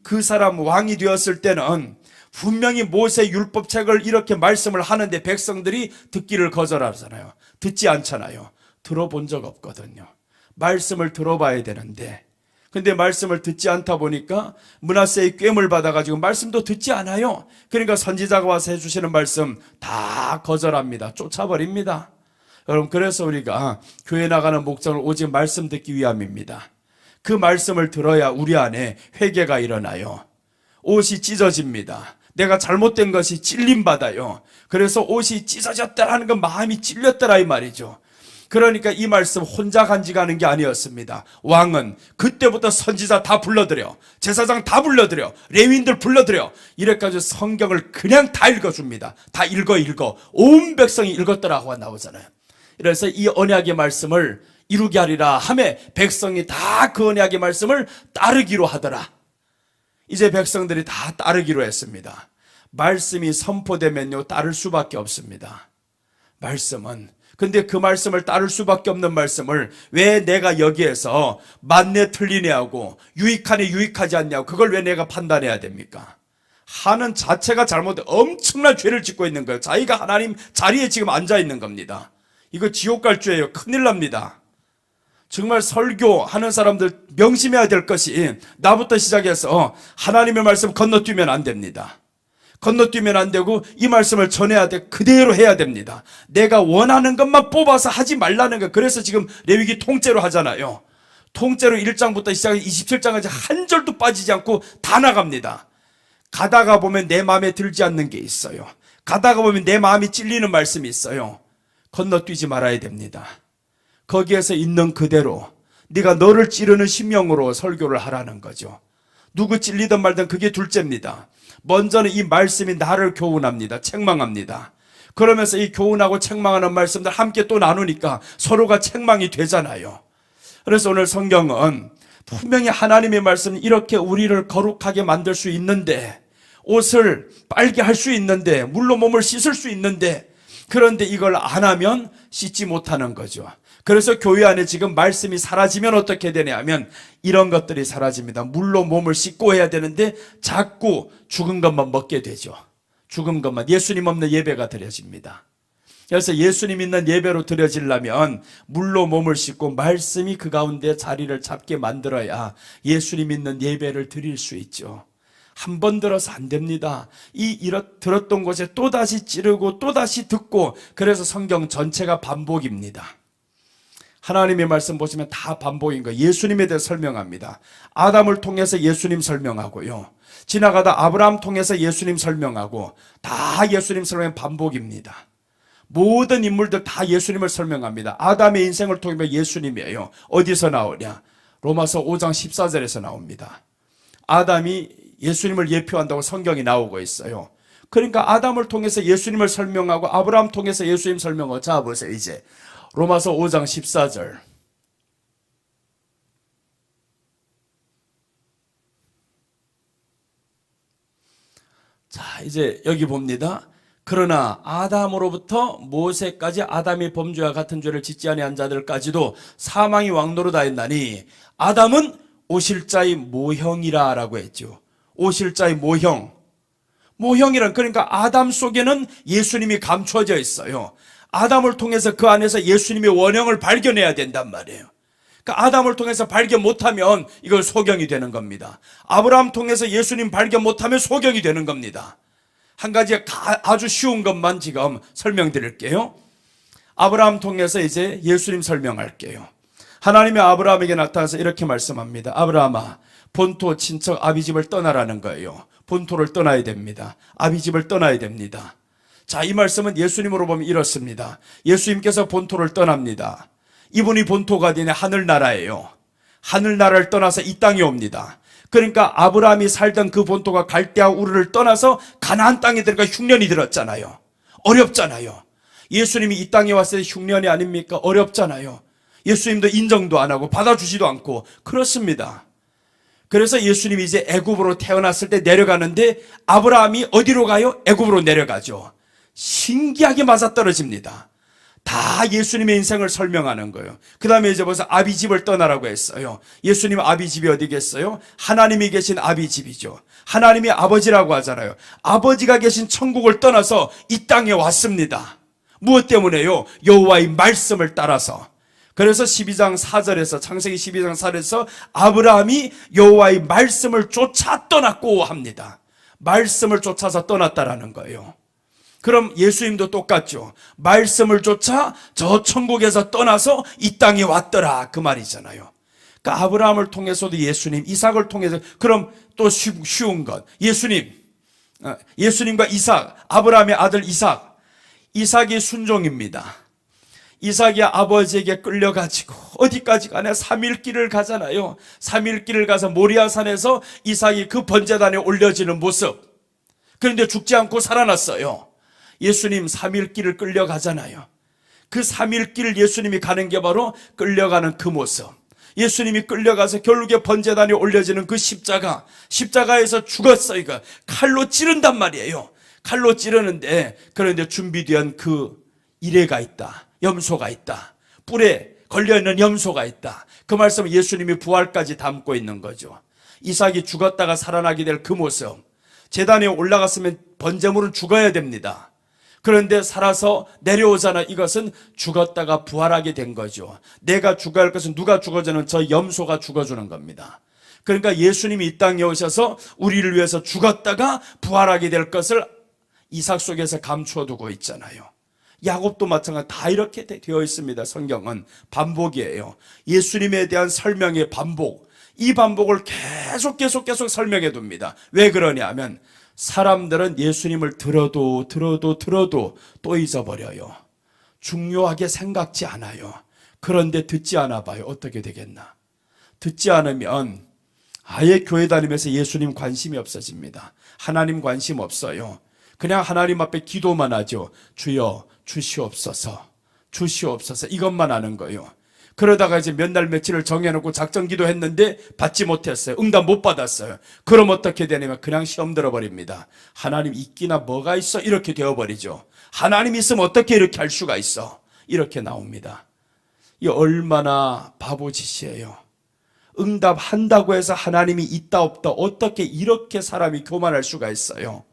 그 사람 왕이 되었을 때는 분명히 모세 율법책을 이렇게 말씀을 하는데 백성들이 듣기를 거절하잖아요. 듣지 않잖아요. 들어본 적 없거든요. 말씀을 들어봐야 되는데 근데 말씀을 듣지 않다 보니까 므낫세의 꾀물 받아가지고 말씀도 듣지 않아요. 그러니까 선지자가 와서 해주시는 말씀 다 거절합니다. 쫓아버립니다. 여러분, 그래서 우리가 교회 나가는 목적은 오직 말씀 듣기 위함입니다. 그 말씀을 들어야 우리 안에 회개가 일어나요. 옷이 찢어집니다. 내가 잘못된 것이 찔림받아요. 그래서 옷이 찢어졌다라는 건 마음이 찔렸더라 이 말이죠. 그러니까 이 말씀 혼자 간직하는 게 아니었습니다. 왕은 그때부터 선지자 다 불러들여, 제사장 다 불러들여, 레위인들 불러들여 이래가지고 성경을 그냥 다 읽어줍니다. 다 읽어 온 백성이 읽었더라고 나오잖아요. 그래서 이 언약의 말씀을 이루게 하리라 하며 백성이 다 그 언약의 말씀을 따르기로 하더라. 이제 백성들이 다 따르기로 했습니다. 말씀이 선포되면요 따를 수밖에 없습니다. 말씀은. 근데 그 말씀을 따를 수밖에 없는 말씀을 왜 내가 여기에서 맞네 틀리네 하고 유익하네 유익하지 않냐고 그걸 왜 내가 판단해야 됩니까? 하는 자체가 잘못돼 엄청난 죄를 짓고 있는 거예요. 자기가 하나님 자리에 지금 앉아 있는 겁니다. 이거 지옥 갈 죄예요. 큰일 납니다. 정말 설교하는 사람들 명심해야 될 것이 나부터 시작해서 하나님의 말씀 건너뛰면 안 됩니다. 건너뛰면 안 되고 이 말씀을 전해야 돼. 그대로 해야 됩니다. 내가 원하는 것만 뽑아서 하지 말라는 거. 그래서 지금 레위기 통째로 하잖아요. 통째로 1장부터 시작해서 27장까지 한 절도 빠지지 않고 다 나갑니다. 가다가 보면 내 마음에 들지 않는 게 있어요. 가다가 보면 내 마음이 찔리는 말씀이 있어요. 건너뛰지 말아야 됩니다. 거기에서 있는 그대로 네가 너를 찌르는 심령으로 설교를 하라는 거죠. 누구 찔리든 말든 그게 둘째입니다. 먼저는 이 말씀이 나를 교훈합니다. 책망합니다. 그러면서 이 교훈하고 책망하는 말씀들 함께 또 나누니까 서로가 책망이 되잖아요. 그래서 오늘 성경은 분명히 하나님의 말씀은 이렇게 우리를 거룩하게 만들 수 있는데, 옷을 빨게 할 수 있는데, 물로 몸을 씻을 수 있는데, 그런데 이걸 안 하면 씻지 못하는 거죠. 그래서 교회 안에 지금 말씀이 사라지면 어떻게 되냐 하면 이런 것들이 사라집니다. 물로 몸을 씻고 해야 되는데 자꾸 죽은 것만 먹게 되죠. 죽은 것만. 예수님 없는 예배가 드려집니다. 그래서 예수님 있는 예배로 드려지려면 물로 몸을 씻고 말씀이 그 가운데 자리를 잡게 만들어야 예수님 있는 예배를 드릴 수 있죠. 한 번 들어서 안 됩니다. 들었던 곳에 또다시 찌르고 또다시 듣고, 그래서 성경 전체가 반복입니다. 하나님의 말씀 보시면 다 반복인 거예요. 예수님에 대해 설명합니다. 아담을 통해서 예수님 설명하고요. 지나가다 아브라함 통해서 예수님 설명하고, 다 예수님 설명 반복입니다. 모든 인물들 다 예수님을 설명합니다. 아담의 인생을 통해 예수님이에요. 어디서 나오냐? 로마서 5장 14절에서 나옵니다. 아담이 예수님을 예표한다고 성경이 나오고 있어요. 그러니까 아담을 통해서 예수님을 설명하고 아브라함 통해서 예수님 설명하고, 자 보세요. 이제 로마서 5장 14절. 자, 이제 여기 봅니다. 그러나 아담으로부터 모세까지 아담이 범죄와 같은 죄를 짓지 아니한 자들까지도 사망이 왕노릇하였나니 아담은 오실자의 모형이라 라고 했죠. 오실자의 모형. 모형이란, 그러니까 아담 속에는 예수님이 감춰져 있어요. 아담을 통해서 그 안에서 예수님의 원형을 발견해야 된단 말이에요. 그러니까 아담을 통해서 발견 못하면 이걸 소경이 되는 겁니다. 아브라함 통해서 예수님 발견 못하면 소경이 되는 겁니다. 한 가지 아주 쉬운 것만 지금 설명드릴게요. 아브라함 통해서 이제 예수님 설명할게요. 하나님이 아브라함에게 나타나서 이렇게 말씀합니다. 아브라함아, 본토 친척 아비 집을 떠나라는 거예요. 본토를 떠나야 됩니다. 아비집을 떠나야 됩니다. 자, 이 말씀은 예수님으로 보면 이렇습니다. 예수님께서 본토를 떠납니다. 이분이 본토가 어디냐? 하늘나라예요. 하늘나라를 떠나서 이 땅에 옵니다. 그러니까 아브라함이 살던 그 본토가 갈대아 우르를 떠나서 가나안 땅에 들어가 흉년이 들었잖아요. 어렵잖아요. 예수님이 이 땅에 왔을 때 흉년이 아닙니까? 어렵잖아요. 예수님도 인정도 안 하고 받아주지도 않고 그렇습니다. 그래서 예수님이 이제 애굽으로 태어났을 때 내려가는데 아브라함이 어디로 가요? 애굽으로 내려가죠. 신기하게 맞아떨어집니다. 다 예수님의 인생을 설명하는 거예요. 그 다음에 이제 벌써 아비집을 떠나라고 했어요. 예수님 아비집이 어디겠어요? 하나님이 계신 아비집이죠. 하나님이 아버지라고 하잖아요. 아버지가 계신 천국을 떠나서 이 땅에 왔습니다. 무엇 때문에요? 여호와의 말씀을 따라서. 그래서 12장 4절에서 창세기 12장 4절에서 아브라함이 여호와의 말씀을 쫓아 떠났고 합니다. 말씀을 쫓아서 떠났다라는 거예요. 그럼 예수님도 똑같죠. 말씀을 쫓아 저 천국에서 떠나서 이 땅에 왔더라 그 말이잖아요. 그러니까 아브라함을 통해서도 예수님, 이삭을 통해서 그럼 또 쉬운 것 예수님과 이삭, 아브라함의 아들 이삭이 순종입니다. 이삭이 아버지에게 끌려가지고 어디까지 가냐? 3일 길을 가잖아요. 3일 길을 가서 모리아산에서 이삭이 그 번제단에 올려지는 모습. 그런데 죽지 않고 살아났어요. 예수님 3일 길을 끌려가잖아요. 그 3일 길 예수님이 가는 게 바로 끌려가는 그 모습. 예수님이 끌려가서 결국에 번제단에 올려지는 그 십자가에서 죽었어요. 칼로 찌른단 말이에요. 칼로 찌르는데 그런데 준비된 그 이레가 있다. 염소가 있다. 뿔에 걸려있는 염소가 있다. 그 말씀은 예수님이 부활까지 담고 있는 거죠. 이삭이 죽었다가 살아나게 될 그 모습. 제단에 올라갔으면 번제물은 죽어야 됩니다. 그런데 살아서 내려오잖아. 이것은 죽었다가 부활하게 된 거죠. 내가 죽어야 할 것은 누가 죽어주는? 저 염소가 죽어주는 겁니다. 그러니까 예수님이 이 땅에 오셔서 우리를 위해서 죽었다가 부활하게 될 것을 이삭 속에서 감추어두고 있잖아요. 야곱도 마찬가지 다 이렇게 되어 있습니다. 성경은 반복이에요. 예수님에 대한 설명의 반복. 이 반복을 계속 설명해 둡니다. 왜 그러냐 하면 사람들은 예수님을 들어도 또 잊어버려요. 중요하게 생각지 않아요. 그런데 듣지 않아 봐요. 어떻게 되겠나? 듣지 않으면 아예 교회 다니면서 예수님 관심이 없어집니다. 하나님 관심 없어요. 그냥 하나님 앞에 기도만 하죠. 주여 주시옵소서 이것만 하는 거예요. 그러다가 이제 몇 날 며칠을 정해놓고 작전 기도했는데 받지 못했어요. 응답 못 받았어요. 그럼 어떻게 되냐면 그냥 시험 들어버립니다. 하나님 있기나 뭐가 있어? 이렇게 되어버리죠. 하나님 있으면 어떻게 이렇게 할 수가 있어? 이렇게 나옵니다. 이 얼마나 바보짓이에요. 응답한다고 해서 하나님이 있다 없다 어떻게 이렇게 사람이 교만할 수가 있어요.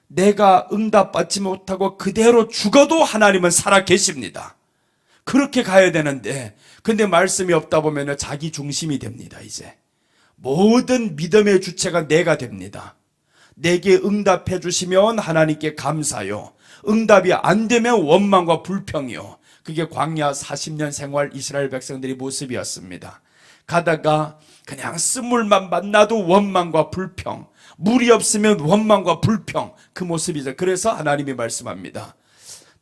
내가 응답받지 못하고 그대로 죽어도 하나님은 살아 계십니다. 그렇게 가야 되는데 근데 말씀이 없다 보면 자기 중심이 됩니다. 이제 모든 믿음의 주체가 내가 됩니다. 내게 응답해 주시면 하나님께 감사요. 응답이 안 되면 원망과 불평이요. 그게 광야 40년 생활 이스라엘 백성들의 모습이었습니다. 가다가 그냥 쓴물만 만나도 원망과 불평, 물이 없으면 원망과 불평, 그 모습이죠. 그래서 하나님이 말씀합니다.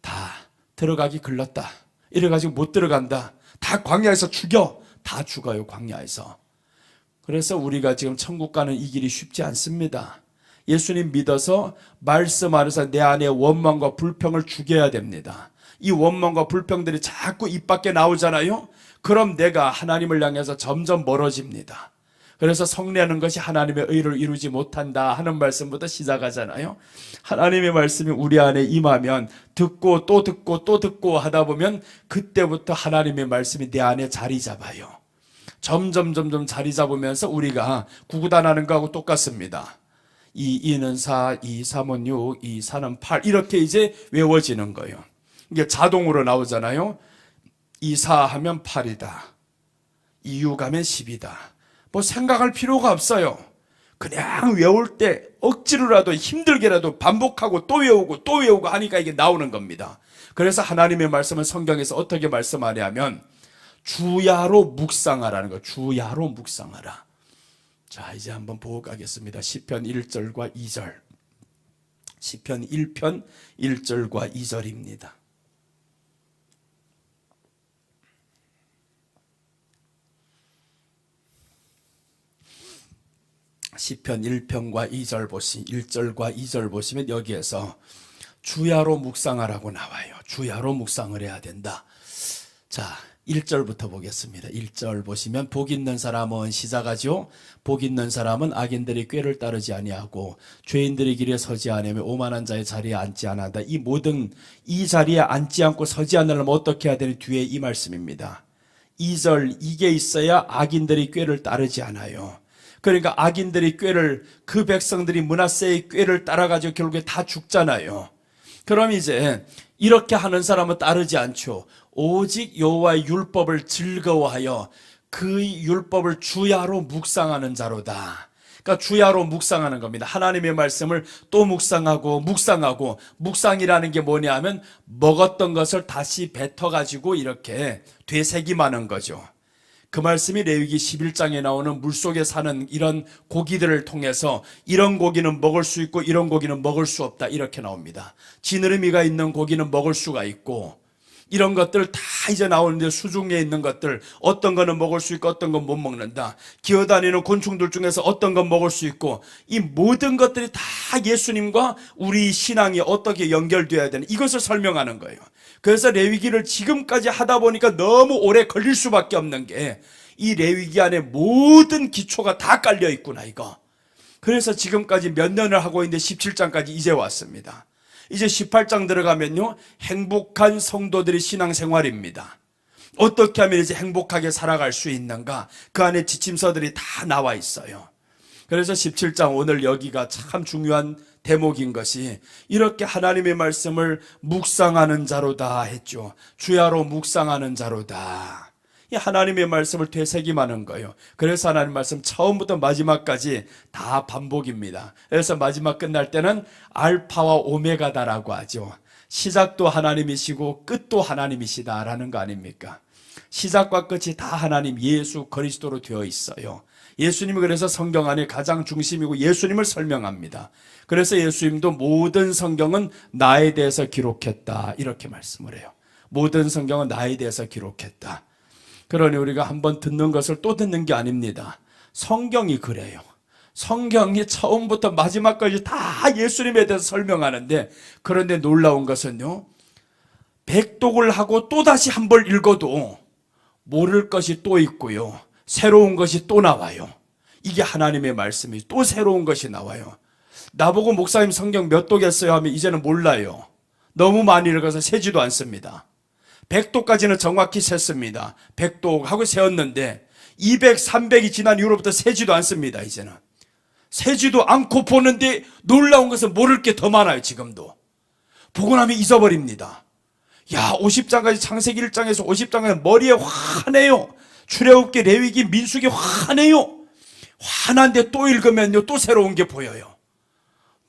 다 들어가기 글렀다. 이래가지고 못 들어간다. 다 광야에서 죽여. 다 죽어요, 광야에서. 그래서 우리가 지금 천국 가는 이 길이 쉽지 않습니다. 예수님 믿어서 말씀 안에서 내 안에 원망과 불평을 죽여야 됩니다. 이 원망과 불평들이 자꾸 입 밖에 나오잖아요. 그럼 내가 하나님을 향해서 점점 멀어집니다. 그래서 성례하는 것이 하나님의 의를 이루지 못한다 하는 말씀부터 시작하잖아요. 하나님의 말씀이 우리 안에 임하면 듣고 또 듣고 하다 보면 그때부터 하나님의 말씀이 내 안에 자리 잡아요. 점점 자리 잡으면서 우리가 구구단하는 거하고 똑같습니다. 2는 4, 2, 3은 6, 2, 4는 8 이렇게 이제 외워지는 거예요. 이게 자동으로 나오잖아요. 2, 4 하면 8이다. 2, 6 하면 10이다. 뭐 생각할 필요가 없어요. 그냥 외울 때 억지로라도 힘들게라도 반복하고 또 외우고 하니까 이게 나오는 겁니다. 그래서 하나님의 말씀은 성경에서 어떻게 말씀하냐면 주야로 묵상하라는 거예요. 주야로 묵상하라. 자, 이제 한번 보고 가겠습니다. 시편 1절과 2절. 시편 1편 1절과 2절입니다. 시편 1편과 2절 1절과 2절 보시면 여기에서 주야로 묵상하라고 나와요. 주야로 묵상을 해야 된다. 자, 1절부터 보겠습니다. 1절 보시면 복 있는 사람은 시작하죠. 복 있는 사람은 악인들의 꾀를 따르지 아니하고 죄인들의 길에 서지 아니하며 오만한 자의 자리에 앉지 아니한다. 이 자리에 앉지 않고 서지 않으려면 어떻게 해야 되는 뒤에 이 말씀입니다. 2절 이게 있어야 악인들의 꾀를 따르지 않아요. 그러니까 악인들의 꾀를, 그 백성들이 므낫세의 꾀를 따라가지고 결국에 다 죽잖아요. 그럼 이제 이렇게 하는 사람은 따르지 않죠. 오직 여호와의 율법을 즐거워하여 그 율법을 주야로 묵상하는 자로다. 그러니까 주야로 묵상하는 겁니다. 하나님의 말씀을 또 묵상하고 묵상이라는 게 뭐냐 하면 먹었던 것을 다시 뱉어가지고 이렇게 되새김하는 거죠. 그 말씀이 레위기 11장에 나오는 물속에 사는 이런 고기들을 통해서 이런 고기는 먹을 수 있고 이런 고기는 먹을 수 없다 이렇게 나옵니다. 지느러미가 있는 고기는 먹을 수가 있고 이런 것들 다 이제 나오는데 수중에 있는 것들 어떤 거는 먹을 수 있고 어떤 건 못 먹는다. 기어다니는 곤충들 중에서 어떤 건 먹을 수 있고 이 모든 것들이 다 예수님과 우리 신앙이 어떻게 연결되어야 되는 이것을 설명하는 거예요. 그래서 레위기를 지금까지 하다 보니까 너무 오래 걸릴 수밖에 없는 게 이 레위기 안에 모든 기초가 다 깔려 있구나 이거. 그래서 지금까지 몇 년을 하고 있는데 17장까지 이제 왔습니다. 이제 18장 들어가면요 행복한 성도들의 신앙생활입니다. 어떻게 하면 이제 행복하게 살아갈 수 있는가 그 안에 지침서들이 다 나와 있어요. 그래서 17장 오늘 여기가 참 중요한 대목인 것이 이렇게 하나님의 말씀을 묵상하는 자로다 했죠. 주야로 묵상하는 자로다. 이 하나님의 말씀을 되새김하는 거예요. 그래서 하나님 말씀 처음부터 마지막까지 다 반복입니다. 그래서 마지막 끝날 때는 알파와 오메가다라고 하죠. 시작도 하나님이시고 끝도 하나님이시다라는 거 아닙니까? 시작과 끝이 다 하나님 예수 그리스도로 되어 있어요. 예수님이 그래서 성경 안에 가장 중심이고 예수님을 설명합니다. 그래서 예수님도 모든 성경은 나에 대해서 기록했다 이렇게 말씀을 해요. 모든 성경은 나에 대해서 기록했다. 그러니 우리가 한번 듣는 것을 또 듣는 게 아닙니다. 성경이 그래요. 성경이 처음부터 마지막까지 다 예수님에 대해서 설명하는데 그런데 놀라운 것은요. 백독을 하고 또다시 한 번 읽어도 모를 것이 또 있고요. 새로운 것이 또 나와요. 이게 하나님의 말씀이 또 새로운 것이 나와요. 나보고 목사님 성경 몇 독했어요 하면 이제는 몰라요. 너무 많이 읽어서 세지도 않습니다. 100독까지는 정확히 셌습니다. 100독 하고 세었는데 200, 300이 지난 이후로부터 세지도 않습니다. 이제는 세지도 않고 보는데 놀라운 것은 모를 게 더 많아요. 지금도 보고 나면 잊어버립니다. 야 50장까지 창세기 1장에서 50장까지 머리에 환해요. 출애굽기 레위기 민수기 환해요. 환한데 또 읽으면요 또 새로운 게 보여요.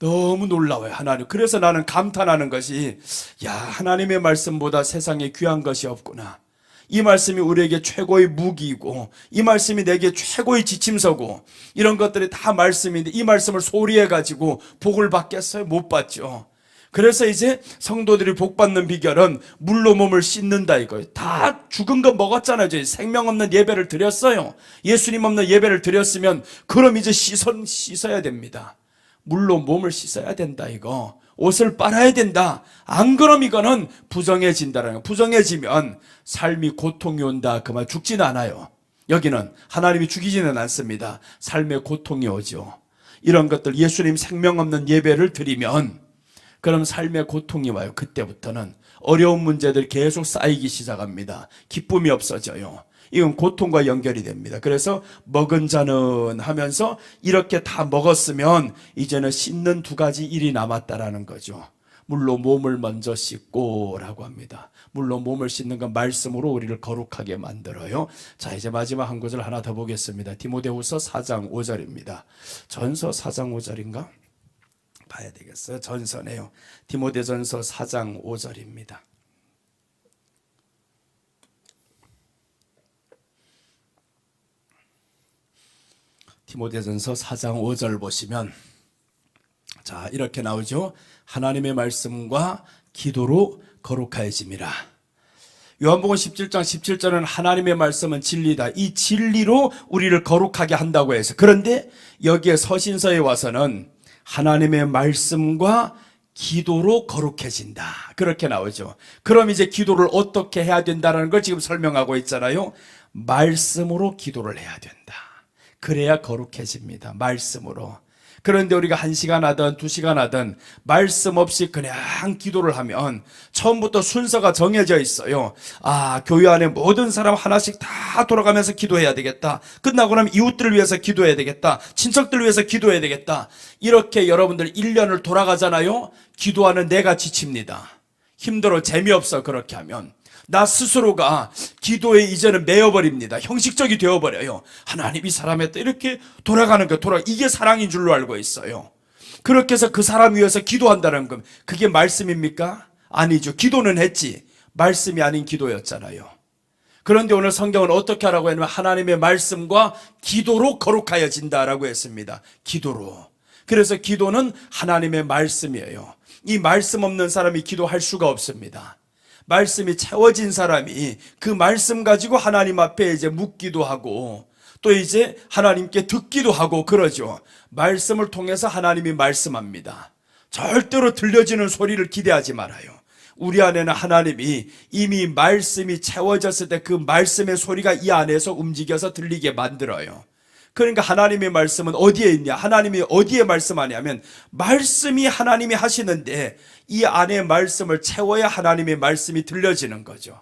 너무 놀라워요 하나님. 그래서 나는 감탄하는 것이 야 하나님의 말씀보다 세상에 귀한 것이 없구나. 이 말씀이 우리에게 최고의 무기이고 이 말씀이 내게 최고의 지침서고 이런 것들이 다 말씀인데 이 말씀을 소리해 가지고 복을 받겠어요? 못 받죠. 그래서 이제 성도들이 복 받는 비결은 물로 몸을 씻는다 이거예요. 다 죽은 거 먹었잖아요. 저희 생명 없는 예배를 드렸어요. 예수님 없는 예배를 드렸으면 그럼 이제 씻어야 됩니다. 물로 몸을 씻어야 된다 이거. 옷을 빨아야 된다. 안 그럼 이거는 부정해진다라는 거. 부정해지면 삶이 고통이 온다. 그 말 죽지는 않아요. 여기는 하나님이 죽이지는 않습니다. 삶의 고통이 오죠. 이런 것들 예수님 생명 없는 예배를 드리면 그럼 삶의 고통이 와요. 그때부터는 어려운 문제들이 계속 쌓이기 시작합니다. 기쁨이 없어져요. 이건 고통과 연결이 됩니다. 그래서 먹은 자는 하면서 이렇게 다 먹었으면 이제는 씻는 두 가지 일이 남았다라는 거죠. 물로 몸을 먼저 씻고 라고 합니다. 물로 몸을 씻는 건 말씀으로 우리를 거룩하게 만들어요. 자 이제 마지막 한 구절 하나 더 보겠습니다. 디모데후서 4장 5절입니다. 전서 4장 5절인가? 봐야 되겠어요. 전서네요. 디모데전서 4장 5절입니다. 디모데전서 4장 5절 보시면 자 이렇게 나오죠. 하나님의 말씀과 기도로 거룩하여짐이라. 요한복음 17장 17절은 하나님의 말씀은 진리다. 이 진리로 우리를 거룩하게 한다고 해서, 그런데 여기에 서신서에 와서는 하나님의 말씀과 기도로 거룩해진다 그렇게 나오죠. 그럼 이제 기도를 어떻게 해야 된다는 걸 지금 설명하고 있잖아요. 말씀으로 기도를 해야 된다. 그래야 거룩해집니다. 말씀으로. 그런데 우리가 1시간 하든 2시간 하든 말씀 없이 그냥 기도를 하면 처음부터 순서가 정해져 있어요. 교회 안에 모든 사람 하나씩 다 돌아가면서 기도해야 되겠다. 끝나고 나면 이웃들을 위해서 기도해야 되겠다. 친척들을 위해서 기도해야 되겠다. 이렇게 여러분들 1년을 돌아가잖아요. 기도하는 내가 지칩니다. 힘들어, 재미없어. 그렇게 하면 나 스스로가 기도에 이제는 매여버립니다. 형식적이 되어버려요. 하나님이 사람에 또 이렇게 돌아가는 거, 이게 사랑인 줄로 알고 있어요. 그렇게 해서 그 사람 위해서 기도한다는 건 그게 말씀입니까? 아니죠. 기도는 했지 말씀이 아닌 기도였잖아요. 그런데 오늘 성경은 어떻게 하라고 했냐면 하나님의 말씀과 기도로 거룩하여진다라고 했습니다. 기도로. 그래서 기도는 하나님의 말씀이에요. 이 말씀 없는 사람이 기도할 수가 없습니다. 말씀이 채워진 사람이 그 말씀 가지고 하나님 앞에 이제 묻기도 하고 또 이제 하나님께 듣기도 하고 그러죠. 말씀을 통해서 하나님이 말씀합니다. 절대로 들려지는 소리를 기대하지 말아요. 우리 안에는 하나님이 이미 말씀이 채워졌을 때 그 말씀의 소리가 이 안에서 움직여서 들리게 만들어요. 그러니까 하나님의 말씀은 어디에 있냐? 하나님이 어디에 말씀하냐면 말씀이 하나님이 하시는데 이 안에 말씀을 채워야 하나님의 말씀이 들려지는 거죠.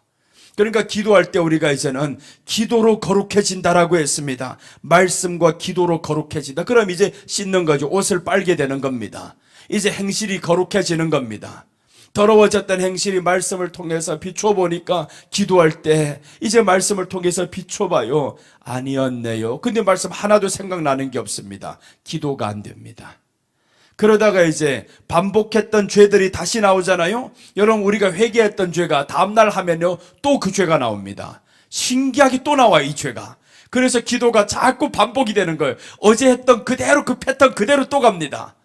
그러니까 기도할 때 우리가 이제는 기도로 거룩해진다라고 했습니다. 말씀과 기도로 거룩해진다. 그럼 이제 씻는 거죠. 옷을 빨게 되는 겁니다. 이제 행실이 거룩해지는 겁니다. 더러워졌던 행실이 말씀을 통해서 비춰보니까 기도할 때 이제 말씀을 통해서 비춰봐요. 아니었네요. 근데 말씀 하나도 생각나는 게 없습니다. 기도가 안 됩니다. 그러다가 이제 반복했던 죄들이 다시 나오잖아요. 여러분 우리가 회개했던 죄가 다음날 하면요 또 그 죄가 나옵니다. 신기하게 또 나와요 이 죄가. 그래서 기도가 자꾸 반복이 되는 거예요. 어제 했던 그대로 그 패턴 그대로 또 갑니다.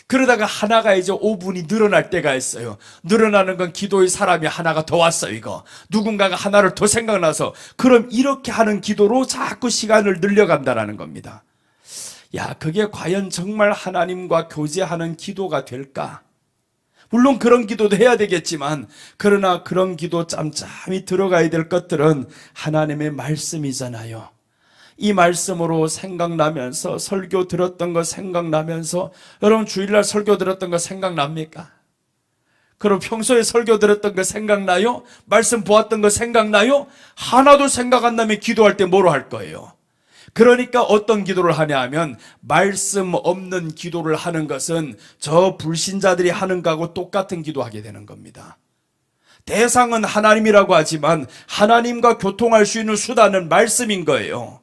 그러다가 하나가 이제 5분이 늘어날 때가 있어요. 늘어나는 건 기도의 사람이 하나가 더 왔어요. 이거 누군가가 하나를 더 생각나서 그럼 이렇게 하는 기도로 자꾸 시간을 늘려간다는 겁니다. 야, 그게 과연 정말 하나님과 교제하는 기도가 될까? 물론 그런 기도도 해야 되겠지만 그러나 그런 기도 짬짬이 들어가야 될 것들은 하나님의 말씀이잖아요. 이 말씀으로 생각나면서 설교 들었던 거 생각나면서 여러분 주일날 설교 들었던 거 생각납니까? 그럼 평소에 설교 들었던 거 생각나요? 말씀 보았던 거 생각나요? 하나도 생각 안 나면 기도할 때 뭐로 할 거예요? 그러니까 어떤 기도를 하냐 하면 말씀 없는 기도를 하는 것은 저 불신자들이 하는 거하고 똑같은 기도하게 되는 겁니다. 대상은 하나님이라고 하지만 하나님과 교통할 수 있는 수단은 말씀인 거예요.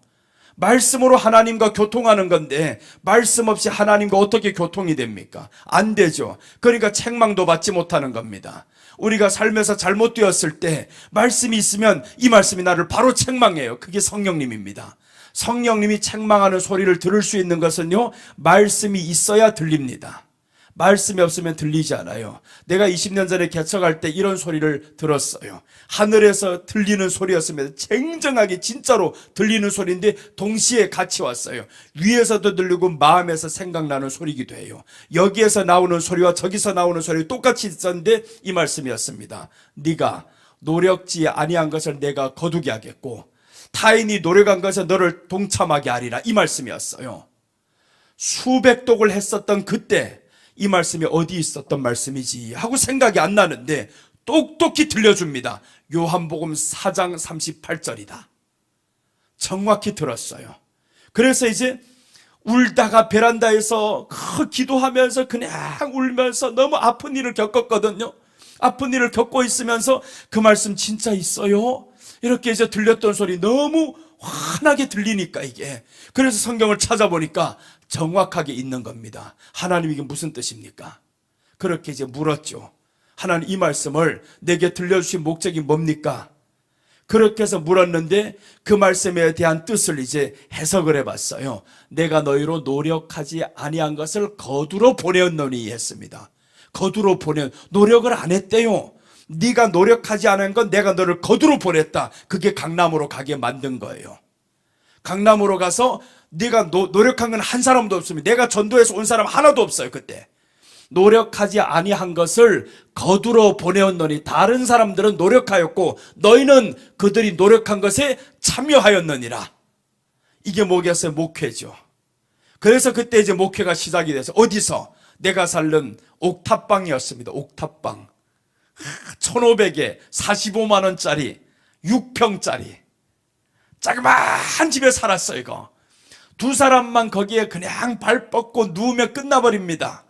말씀으로 하나님과 교통하는 건데 말씀 없이 하나님과 어떻게 교통이 됩니까? 안 되죠. 그러니까 책망도 받지 못하는 겁니다. 우리가 삶에서 잘못되었을 때 말씀이 있으면 이 말씀이 나를 바로 책망해요. 그게 성령님입니다. 성령님이 책망하는 소리를 들을 수 있는 것은요 말씀이 있어야 들립니다. 말씀이 없으면 들리지 않아요. 내가 20년 전에 개척할 때 이런 소리를 들었어요. 하늘에서 들리는 소리였습니다. 쟁쟁하게 진짜로 들리는 소리인데 동시에 같이 왔어요. 위에서도 들리고 마음에서 생각나는 소리이기도 해요. 여기에서 나오는 소리와 저기서 나오는 소리 똑같이 있었는데 이 말씀이었습니다. 네가 노력지 아니한 것을 내가 거두게 하겠고 타인이 노력한 것에 너를 동참하게 하리라. 이 말씀이었어요. 수백 독을 했었던 그때 이 말씀이 어디 있었던 말씀이지 하고 생각이 안 나는데 똑똑히 들려줍니다. 요한복음 4장 38절이다. 정확히 들었어요. 그래서 이제 울다가 베란다에서 기도하면서 그냥 울면서 너무 아픈 일을 겪었거든요. 아픈 일을 겪고 있으면서 그 말씀 진짜 있어요? 이렇게 이제 들렸던 소리 너무 환하게 들리니까 이게. 그래서 성경을 찾아보니까 정확하게 있는 겁니다. 하나님 이게 무슨 뜻입니까? 그렇게 이제 물었죠. 하나님 이 말씀을 내게 들려주신 목적이 뭡니까? 그렇게 해서 물었는데 그 말씀에 대한 뜻을 이제 해석을 해봤어요. 내가 너희로 노력하지 아니한 것을 거두러 보내었노니 했습니다. 거두러 노력을 안 했대요. 네가 노력하지 않은 건 내가 너를 거두러 보냈다. 그게 강남으로 가게 만든 거예요. 강남으로 가서 네가 노력한 건 한 사람도 없습니다. 내가 전도해서 온 사람 하나도 없어요. 그때 노력하지 아니한 것을 거두러 보내었노니 다른 사람들은 노력하였고 너희는 그들이 노력한 것에 참여하였느니라. 이게 뭐겠어요? 목회죠. 그래서 그때 이제 목회가 시작이 돼서 어디서? 내가 살던 옥탑방이었습니다. 옥탑방 1500에 45만 원짜리 6평짜리 자그마한 집에 살았어요. 이거 두 사람만 거기에 그냥 발 뻗고 누우면 끝나버립니다.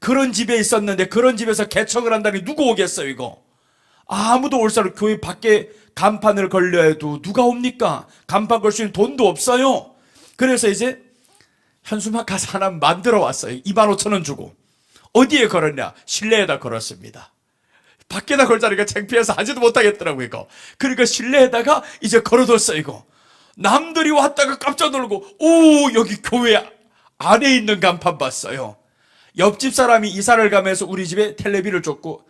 그런 집에 있었는데 그런 집에서 개척을 한다니 누구 오겠어요? 이거 아무도 올 사람, 교회 밖에 간판을 걸려 해도 누가 옵니까? 간판 걸 수 있는 돈도 없어요. 그래서 이제 현수막 가서 하나 만들어 왔어요. 25,000원 주고. 어디에 걸었냐? 실내에다 걸었습니다. 밖에다 걸자니까 창피해서 하지도 못하겠더라고요. 이거 그러니까 실내에다가 이제 걸어뒀어요. 이거 남들이 왔다가 깜짝 놀고, 오, 여기 교회 안에 있는 간판 봤어요. 옆집 사람이 이사를 가면서 우리 집에 텔레비를 줬고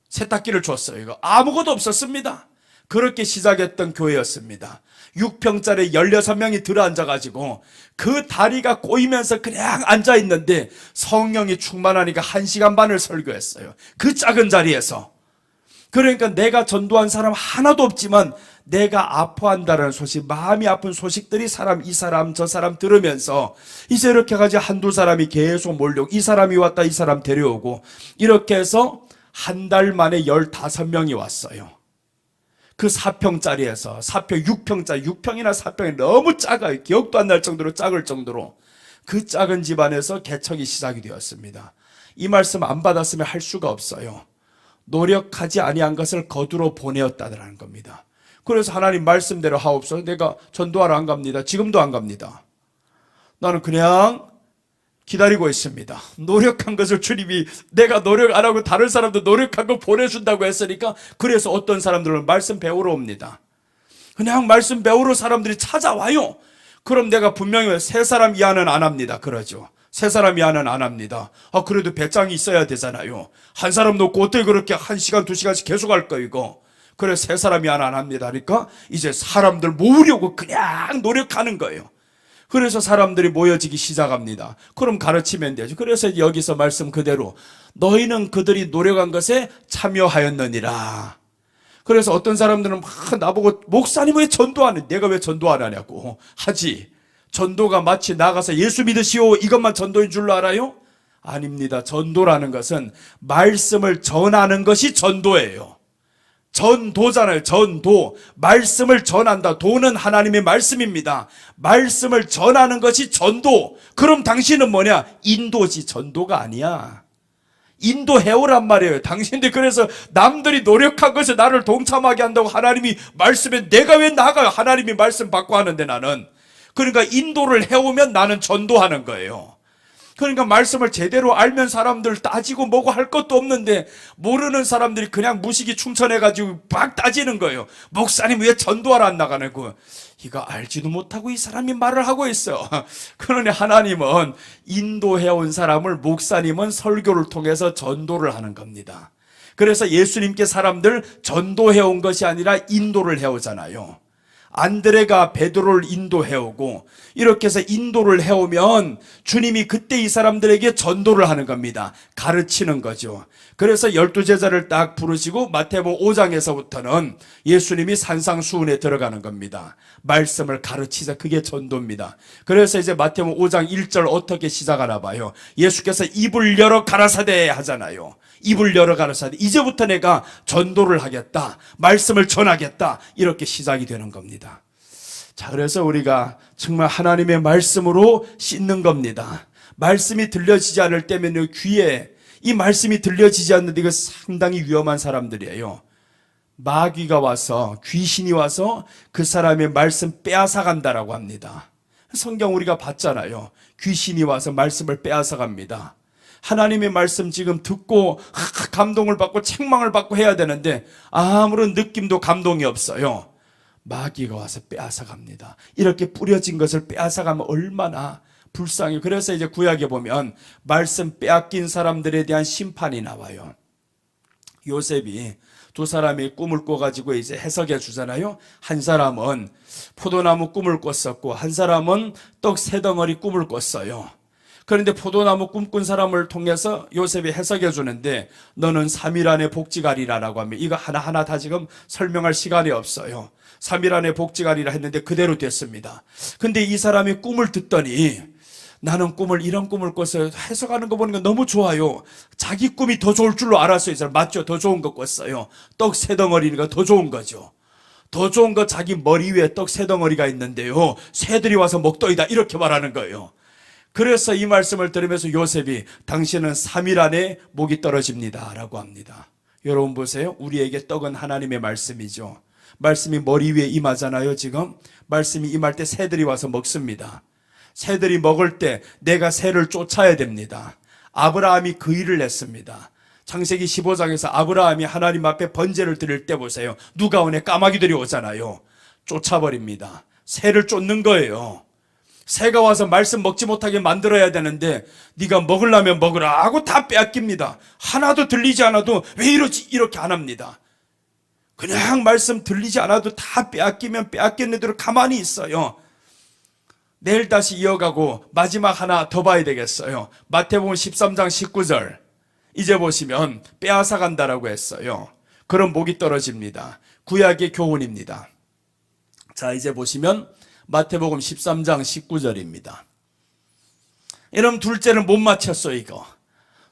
세탁기를 줬어요. 이거 아무것도 없었습니다. 그렇게 시작했던 교회였습니다. 6평짜리 16명이 들어앉아가지고 그 다리가 꼬이면서 그냥 앉아있는데 성령이 충만하니까 1시간 반을 설교했어요. 그 작은 자리에서. 그러니까 내가 전도한 사람 하나도 없지만 내가 아파한다는 소식, 마음이 아픈 소식들이 이 사람 저 사람 들으면서 이제 이렇게 가지고 한두 사람이 계속 몰려오고 이 사람이 왔다 이 사람 데려오고 이렇게 해서 한 달 만에 15명이 왔어요. 그 4평짜리에서 4평, 6평짜리 6평이나 4평이 너무 작아요. 기억도 안 날 정도로 작을 정도로 그 작은 집안에서 개척이 시작이 되었습니다. 이 말씀 안 받았으면 할 수가 없어요. 노력하지 아니한 것을 거두러 보내었다는 겁니다. 그래서 하나님 말씀대로 하옵소서. 내가 전도하러 안 갑니다. 지금도 안 갑니다. 나는 그냥 기다리고 있습니다. 노력한 것을 주님이 내가 노력 안 하고 다른 사람도 노력한 거 보내준다고 했으니까 그래서 어떤 사람들은 말씀 배우러 옵니다. 그냥 말씀 배우러 사람들이 찾아와요. 그럼 내가 분명히 세 사람 이하는 안 합니다. 그러죠. 세 사람 이하는 안 합니다. 그래도 배짱이 있어야 되잖아요. 한 사람 놓고 어떻게 그렇게 1시간, 2시간씩 계속 할 거 이거. 그래 세 사람 이하는 안 합니다. 그러니까 이제 사람들 모으려고 그냥 노력하는 거예요. 그래서 사람들이 모여지기 시작합니다. 그럼 가르치면 되죠. 그래서 여기서 말씀 그대로 너희는 그들이 노력한 것에 참여하였느니라. 그래서 어떤 사람들은 막 나보고 목사님 왜 전도 안 해? 내가 왜 전도 안 하냐고 하지. 전도가 마치 나가서 예수 믿으시오 이것만 전도인 줄로 알아요? 아닙니다. 전도라는 것은 말씀을 전하는 것이 전도예요. 전도잖아요. 전도. 말씀을 전한다. 도는 하나님의 말씀입니다. 말씀을 전하는 것이 전도. 그럼 당신은 뭐냐? 인도지 전도가 아니야. 인도해오란 말이에요. 당신들 그래서 남들이 노력한 것에 나를 동참하게 한다고 하나님이 말씀에 내가 왜 나가요? 하나님이 말씀 받고 하는데 나는. 그러니까 인도를 해오면 나는 전도하는 거예요. 그러니까 말씀을 제대로 알면 사람들 따지고 뭐고 할 것도 없는데 모르는 사람들이 그냥 무식이 충천해가지고 막 따지는 거예요. 목사님 왜 전도하러 안 나가냐고. 이거 알지도 못하고 이 사람이 말을 하고 있어. 그러니 하나님은 인도해온 사람을 목사님은 설교를 통해서 전도를 하는 겁니다. 그래서 예수님께 사람들 전도해온 것이 아니라 인도를 해오잖아요. 안드레가 베드로를 인도해오고 이렇게 해서 인도를 해오면 주님이 그때 이 사람들에게 전도를 하는 겁니다. 가르치는 거죠. 그래서 12제자를 딱 부르시고 마태복음 5장에서부터는 예수님이 산상수훈에 들어가는 겁니다. 말씀을 가르치자. 그게 전도입니다. 그래서 이제 마태복음 5장 1절 어떻게 시작하나 봐요. 예수께서 입을 열어 가라사대 하잖아요. 입을 열어 가라사대. 이제부터 내가 전도를 하겠다. 말씀을 전하겠다. 이렇게 시작이 되는 겁니다. 자, 그래서 우리가 정말 하나님의 말씀으로 씻는 겁니다. 말씀이 들려지지 않을 때면 귀에 이 말씀이 들려지지 않는데 이거 상당히 위험한 사람들이에요. 마귀가 와서 귀신이 와서 그 사람의 말씀 빼앗아 간다라고 합니다. 성경 우리가 봤잖아요. 귀신이 와서 말씀을 빼앗아 갑니다. 하나님의 말씀 지금 듣고 감동을 받고 책망을 받고 해야 되는데 아무런 느낌도 감동이 없어요. 마귀가 와서 빼앗아갑니다. 이렇게 뿌려진 것을 빼앗아가면 얼마나 불쌍해요. 그래서 이제 구약에 보면 말씀 빼앗긴 사람들에 대한 심판이 나와요. 요셉이 두 사람이 꿈을 꿔가지고 이제 해석해 주잖아요. 한 사람은 포도나무 꿈을 꿨었고 한 사람은 떡 세 덩어리 꿈을 꿨어요. 그런데 포도나무 꿈꾼 사람을 통해서 요셉이 해석해 주는데 너는 3일 안에 복지가리라라고 하면 이거 하나하나 다 지금 설명할 시간이 없어요. 3일 안에 복지가리라 했는데 그대로 됐습니다. 근데 이 사람이 꿈을 듣더니 나는 이런 꿈을 꿨어요. 해석하는 거 보니까 너무 좋아요. 자기 꿈이 더 좋을 줄로 알았어요. 이 사람 맞죠? 더 좋은 거 꿨어요. 떡 세 덩어리니까 더 좋은 거죠. 더 좋은 거 자기 머리 위에 떡 세 덩어리가 있는데요. 새들이 와서 먹더이다 이렇게 말하는 거예요. 그래서 이 말씀을 들으면서 요셉이 당신은 3일 안에 목이 떨어집니다 라고 합니다. 여러분 보세요. 우리에게 떡은 하나님의 말씀이죠. 말씀이 머리 위에 임하잖아요. 지금 말씀이 임할 때 새들이 와서 먹습니다. 새들이 먹을 때 내가 새를 쫓아야 됩니다. 아브라함이 그 일을 했습니다. 창세기 15장에서 아브라함이 하나님 앞에 번제를 드릴 때 보세요. 누가 오네 까마귀들이 오잖아요. 쫓아버립니다. 새를 쫓는 거예요. 새가 와서 말씀 먹지 못하게 만들어야 되는데 네가 먹으려면 먹으라 하고 다 빼앗깁니다. 하나도 들리지 않아도 왜 이러지 이렇게 안 합니다. 그냥 말씀 들리지 않아도 다 빼앗기면 빼앗기는 대로 가만히 있어요. 내일 다시 이어가고 마지막 하나 더 봐야 되겠어요. 마태복음 13장 19절 이제 보시면 빼앗아 간다라고 했어요. 그럼 목이 떨어집니다. 구약의 교훈입니다. 자 이제 보시면 마태복음 13장 19절입니다. 이러면 둘째는 못 맞췄어 이거.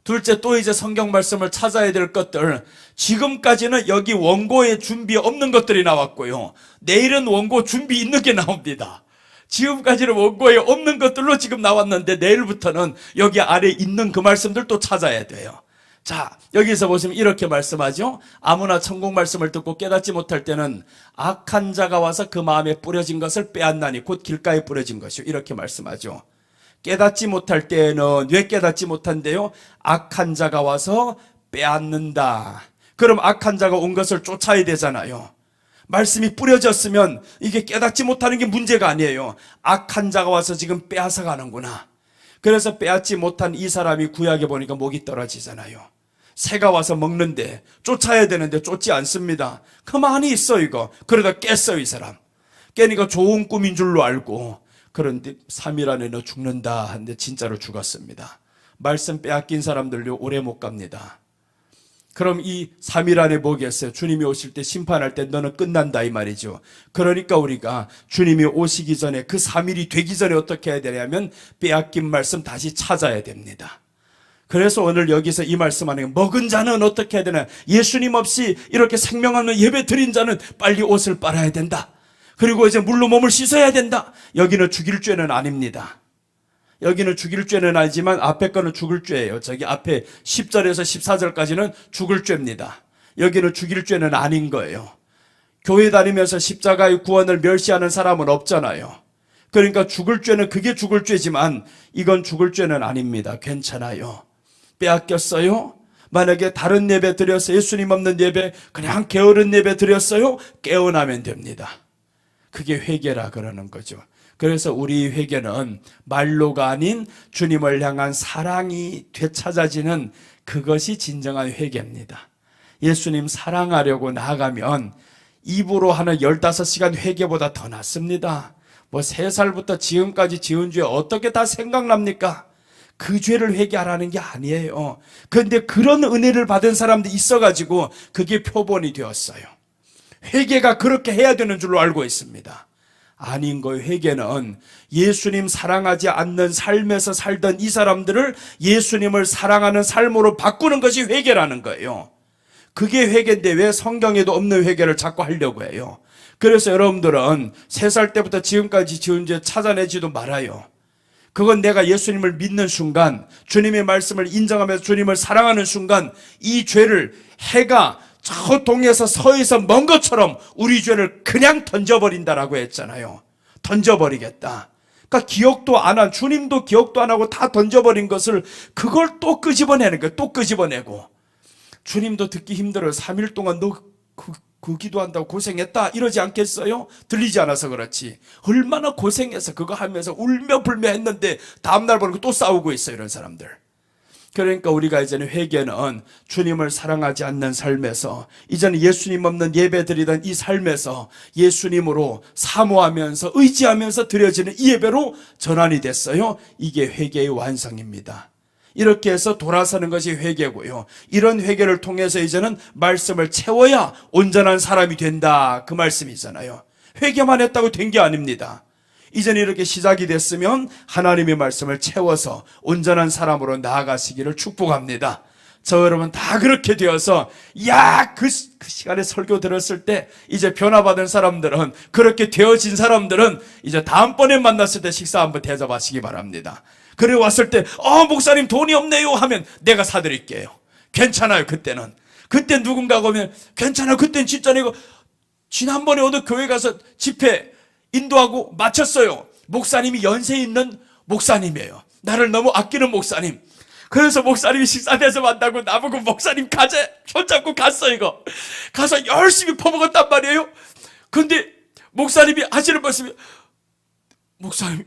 둘째 또 이제 성경 말씀을 찾아야 될 것들 지금까지는 여기 원고에 준비 없는 것들이 나왔고요. 내일은 원고 준비 있는 게 나옵니다. 지금까지는 원고에 없는 것들로 지금 나왔는데 내일부터는 여기 아래 있는 그 말씀들 또 찾아야 돼요. 자 여기서 보시면 이렇게 말씀하죠. 아무나 천국 말씀을 듣고 깨닫지 못할 때는 악한 자가 와서 그 마음에 뿌려진 것을 빼앗나니 곧 길가에 뿌려진 것이요 이렇게 말씀하죠. 깨닫지 못할 때는 왜 깨닫지 못한대요? 악한 자가 와서 빼앗는다. 그럼 악한 자가 온 것을 쫓아야 되잖아요. 말씀이 뿌려졌으면 이게 깨닫지 못하는 게 문제가 아니에요. 악한 자가 와서 지금 빼앗아 가는구나. 그래서 빼앗지 못한 이 사람이 구약에 보니까 목이 떨어지잖아요. 새가 와서 먹는데 쫓아야 되는데 쫓지 않습니다. 가만히 있어 이거. 그러다 깼어요 이 사람. 깨니까 좋은 꿈인 줄로 알고 그런데 3일 안에 너 죽는다 하는데 진짜로 죽었습니다. 말씀 빼앗긴 사람들요 오래 못 갑니다. 그럼 이 3일 안에 뭐겠어요? 주님이 오실 때 심판할 때 너는 끝난다 이 말이죠. 그러니까 우리가 주님이 오시기 전에 그 3일이 되기 전에 어떻게 해야 되냐면 빼앗긴 말씀 다시 찾아야 됩니다. 그래서 오늘 여기서 이 말씀하는 게 먹은 자는 어떻게 해야 되나? 예수님 없이 이렇게 생명하는 예배 드린 자는 빨리 옷을 빨아야 된다. 그리고 이제 물로 몸을 씻어야 된다. 여기는 죽일 죄는 아닙니다. 여기는 죽일 죄는 아니지만 앞에 거는 죽을 죄예요. 저기 앞에 10절에서 14절까지는 죽을 죄입니다. 여기는 죽일 죄는 아닌 거예요. 교회 다니면서 십자가의 구원을 멸시하는 사람은 없잖아요. 그러니까 죽을 죄는 그게 죽을 죄지만 이건 죽을 죄는 아닙니다. 괜찮아요. 빼앗겼어요? 만약에 다른 예배 드렸어요. 예수님 없는 예배 그냥 게으른 예배 드렸어요. 깨어나면 됩니다. 그게 회개라 그러는 거죠. 그래서 우리 회개는 말로가 아닌 주님을 향한 사랑이 되찾아지는 그것이 진정한 회개입니다. 예수님 사랑하려고 나아가면 입으로 하는 15시간 회개보다 더 낫습니다. 뭐 3살부터 지금까지 지은 죄 어떻게 다 생각납니까? 그 죄를 회개하라는 게 아니에요. 그런데 그런 은혜를 받은 사람들이 있어가지고 그게 표본이 되었어요. 회개가 그렇게 해야 되는 줄로 알고 있습니다. 아닌 거예요. 회개는 예수님 사랑하지 않는 삶에서 살던 이 사람들을 예수님을 사랑하는 삶으로 바꾸는 것이 회개라는 거예요. 그게 회개인데 왜 성경에도 없는 회개를 자꾸 하려고 해요. 그래서 여러분들은 3살 때부터 지금까지 지은 죄 찾아내지도 말아요. 그건 내가 예수님을 믿는 순간, 주님의 말씀을 인정하면서 주님을 사랑하는 순간 이 죄를 해가 저 동에서 서에서 먼 것처럼 우리 죄를 그냥 던져버린다라고 했잖아요. 던져버리겠다. 그러니까 기억도 안 한, 주님도 기억도 안 하고 다 던져버린 것을 그걸 또 끄집어내는 거예요. 또 끄집어내고. 주님도 듣기 힘들어요. 3일 동안 너 그 기도한다고 고생했다 이러지 않겠어요? 들리지 않아서 그렇지. 얼마나 고생해서 그거 하면서 울며 불며 했는데 다음날 보니까 또 싸우고 있어요, 이런 사람들. 그러니까 우리가 이제는 회개는 주님을 사랑하지 않는 삶에서, 이제는 예수님 없는 예배 드리던 이 삶에서 예수님으로 사모하면서 의지하면서 드려지는 이 예배로 전환이 됐어요. 이게 회개의 완성입니다. 이렇게 해서 돌아서는 것이 회개고요. 이런 회개를 통해서 이제는 말씀을 채워야 온전한 사람이 된다, 그 말씀이잖아요. 회개만 했다고 된 게 아닙니다. 이제는 이렇게 시작이 됐으면 하나님의 말씀을 채워서 온전한 사람으로 나아가시기를 축복합니다. 저 여러분 다 그렇게 되어서 그 시간에 설교 들었을 때 이제 변화받은 사람들은, 그렇게 되어진 사람들은 이제 다음번에 만났을 때 식사 한번 대접하시기 바랍니다. 그래 왔을 때 목사님 돈이 없네요 하면 내가 사드릴게요. 괜찮아요. 그때 누군가가 오면 괜찮아요. 그땐 진짜 내가 지난번에 어느 교회 가서 집회 인도하고 마쳤어요. 목사님이 연세 있는 목사님이에요. 나를 너무 아끼는 목사님. 그래서 목사님이 식사 대접한다고 나보고 목사님 가자 손잡고 갔어. 이거 가서 열심히 퍼먹었단 말이에요. 근데 목사님이 하시는 말씀이, 목사님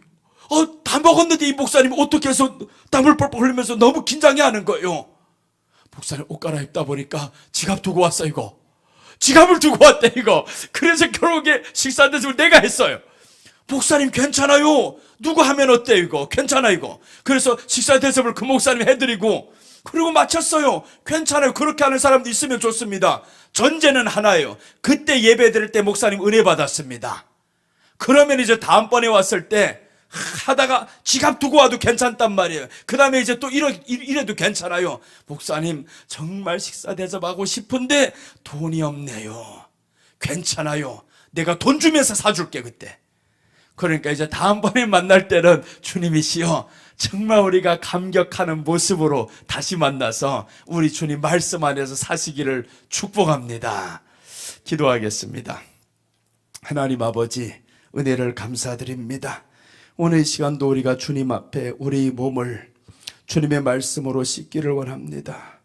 다 먹었는데 이 목사님이 어떻게 해서 땀을 뻘뻘 흘리면서 너무 긴장해 하는 거예요. 목사님 옷 갈아입다 보니까 지갑 두고 왔어. 이거 지갑을 두고 왔대 이거. 그래서 결국에 식사 대접을 내가 했어요. 목사님 괜찮아요. 누구 하면 어때 이거. 괜찮아 이거. 그래서 식사 대접을 그 목사님 해드리고 그리고 마쳤어요. 괜찮아요. 그렇게 하는 사람도 있으면 좋습니다. 전제는 하나예요. 그때 예배 드릴 때 목사님 은혜 받았습니다. 그러면 이제 다음번에 왔을 때 하다가 지갑 두고 와도 괜찮단 말이에요. 그 다음에 이제 또 이래도 괜찮아요. 목사님 정말 식사 대접하고 싶은데 돈이 없네요. 괜찮아요. 내가 돈 주면서 사줄게 그때. 그러니까 이제 다음번에 만날 때는 주님이시여 정말 우리가 감격하는 모습으로 다시 만나서 우리 주님 말씀 안에서 사시기를 축복합니다. 기도하겠습니다. 하나님 아버지 은혜를 감사드립니다. 오늘 이 시간도 우리가 주님 앞에 우리 몸을 주님의 말씀으로 씻기를 원합니다.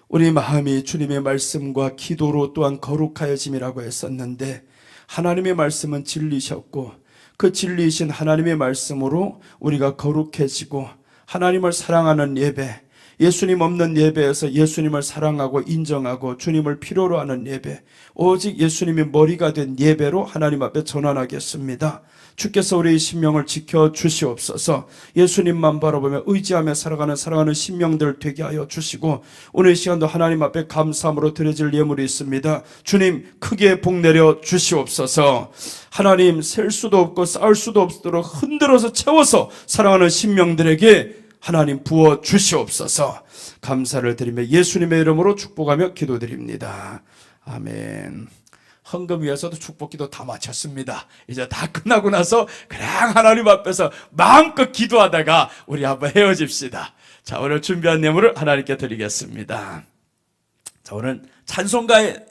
우리 마음이 주님의 말씀과 기도로 또한 거룩하여짐이라고 했었는데 하나님의 말씀은 진리셨고 그 진리이신 하나님의 말씀으로 우리가 거룩해지고 하나님을 사랑하는 예배, 예수님 없는 예배에서 예수님을 사랑하고 인정하고 주님을 필요로 하는 예배, 오직 예수님이 머리가 된 예배로 하나님 앞에 전환하겠습니다. 주께서 우리의 심령을 지켜주시옵소서. 예수님만 바라보며 의지하며 살아가는 심령들 되게 하여 주시고 오늘 이 시간도 하나님 앞에 감사함으로 드려질 예물이 있습니다. 주님 크게 복내려 주시옵소서. 하나님 셀 수도 없고 쌓을 수도 없도록 흔들어서 채워서 살아가는 심령들에게 하나님 부어 주시옵소서. 감사를 드리며 예수님의 이름으로 축복하며 기도드립니다. 아멘. 헌금 위해서도 축복기도 다 마쳤습니다. 이제 다 끝나고 나서 그냥 하나님 앞에서 마음껏 기도하다가 우리 한번 헤어집시다. 자, 오늘 준비한 예물을 하나님께 드리겠습니다. 자, 오늘 찬송가의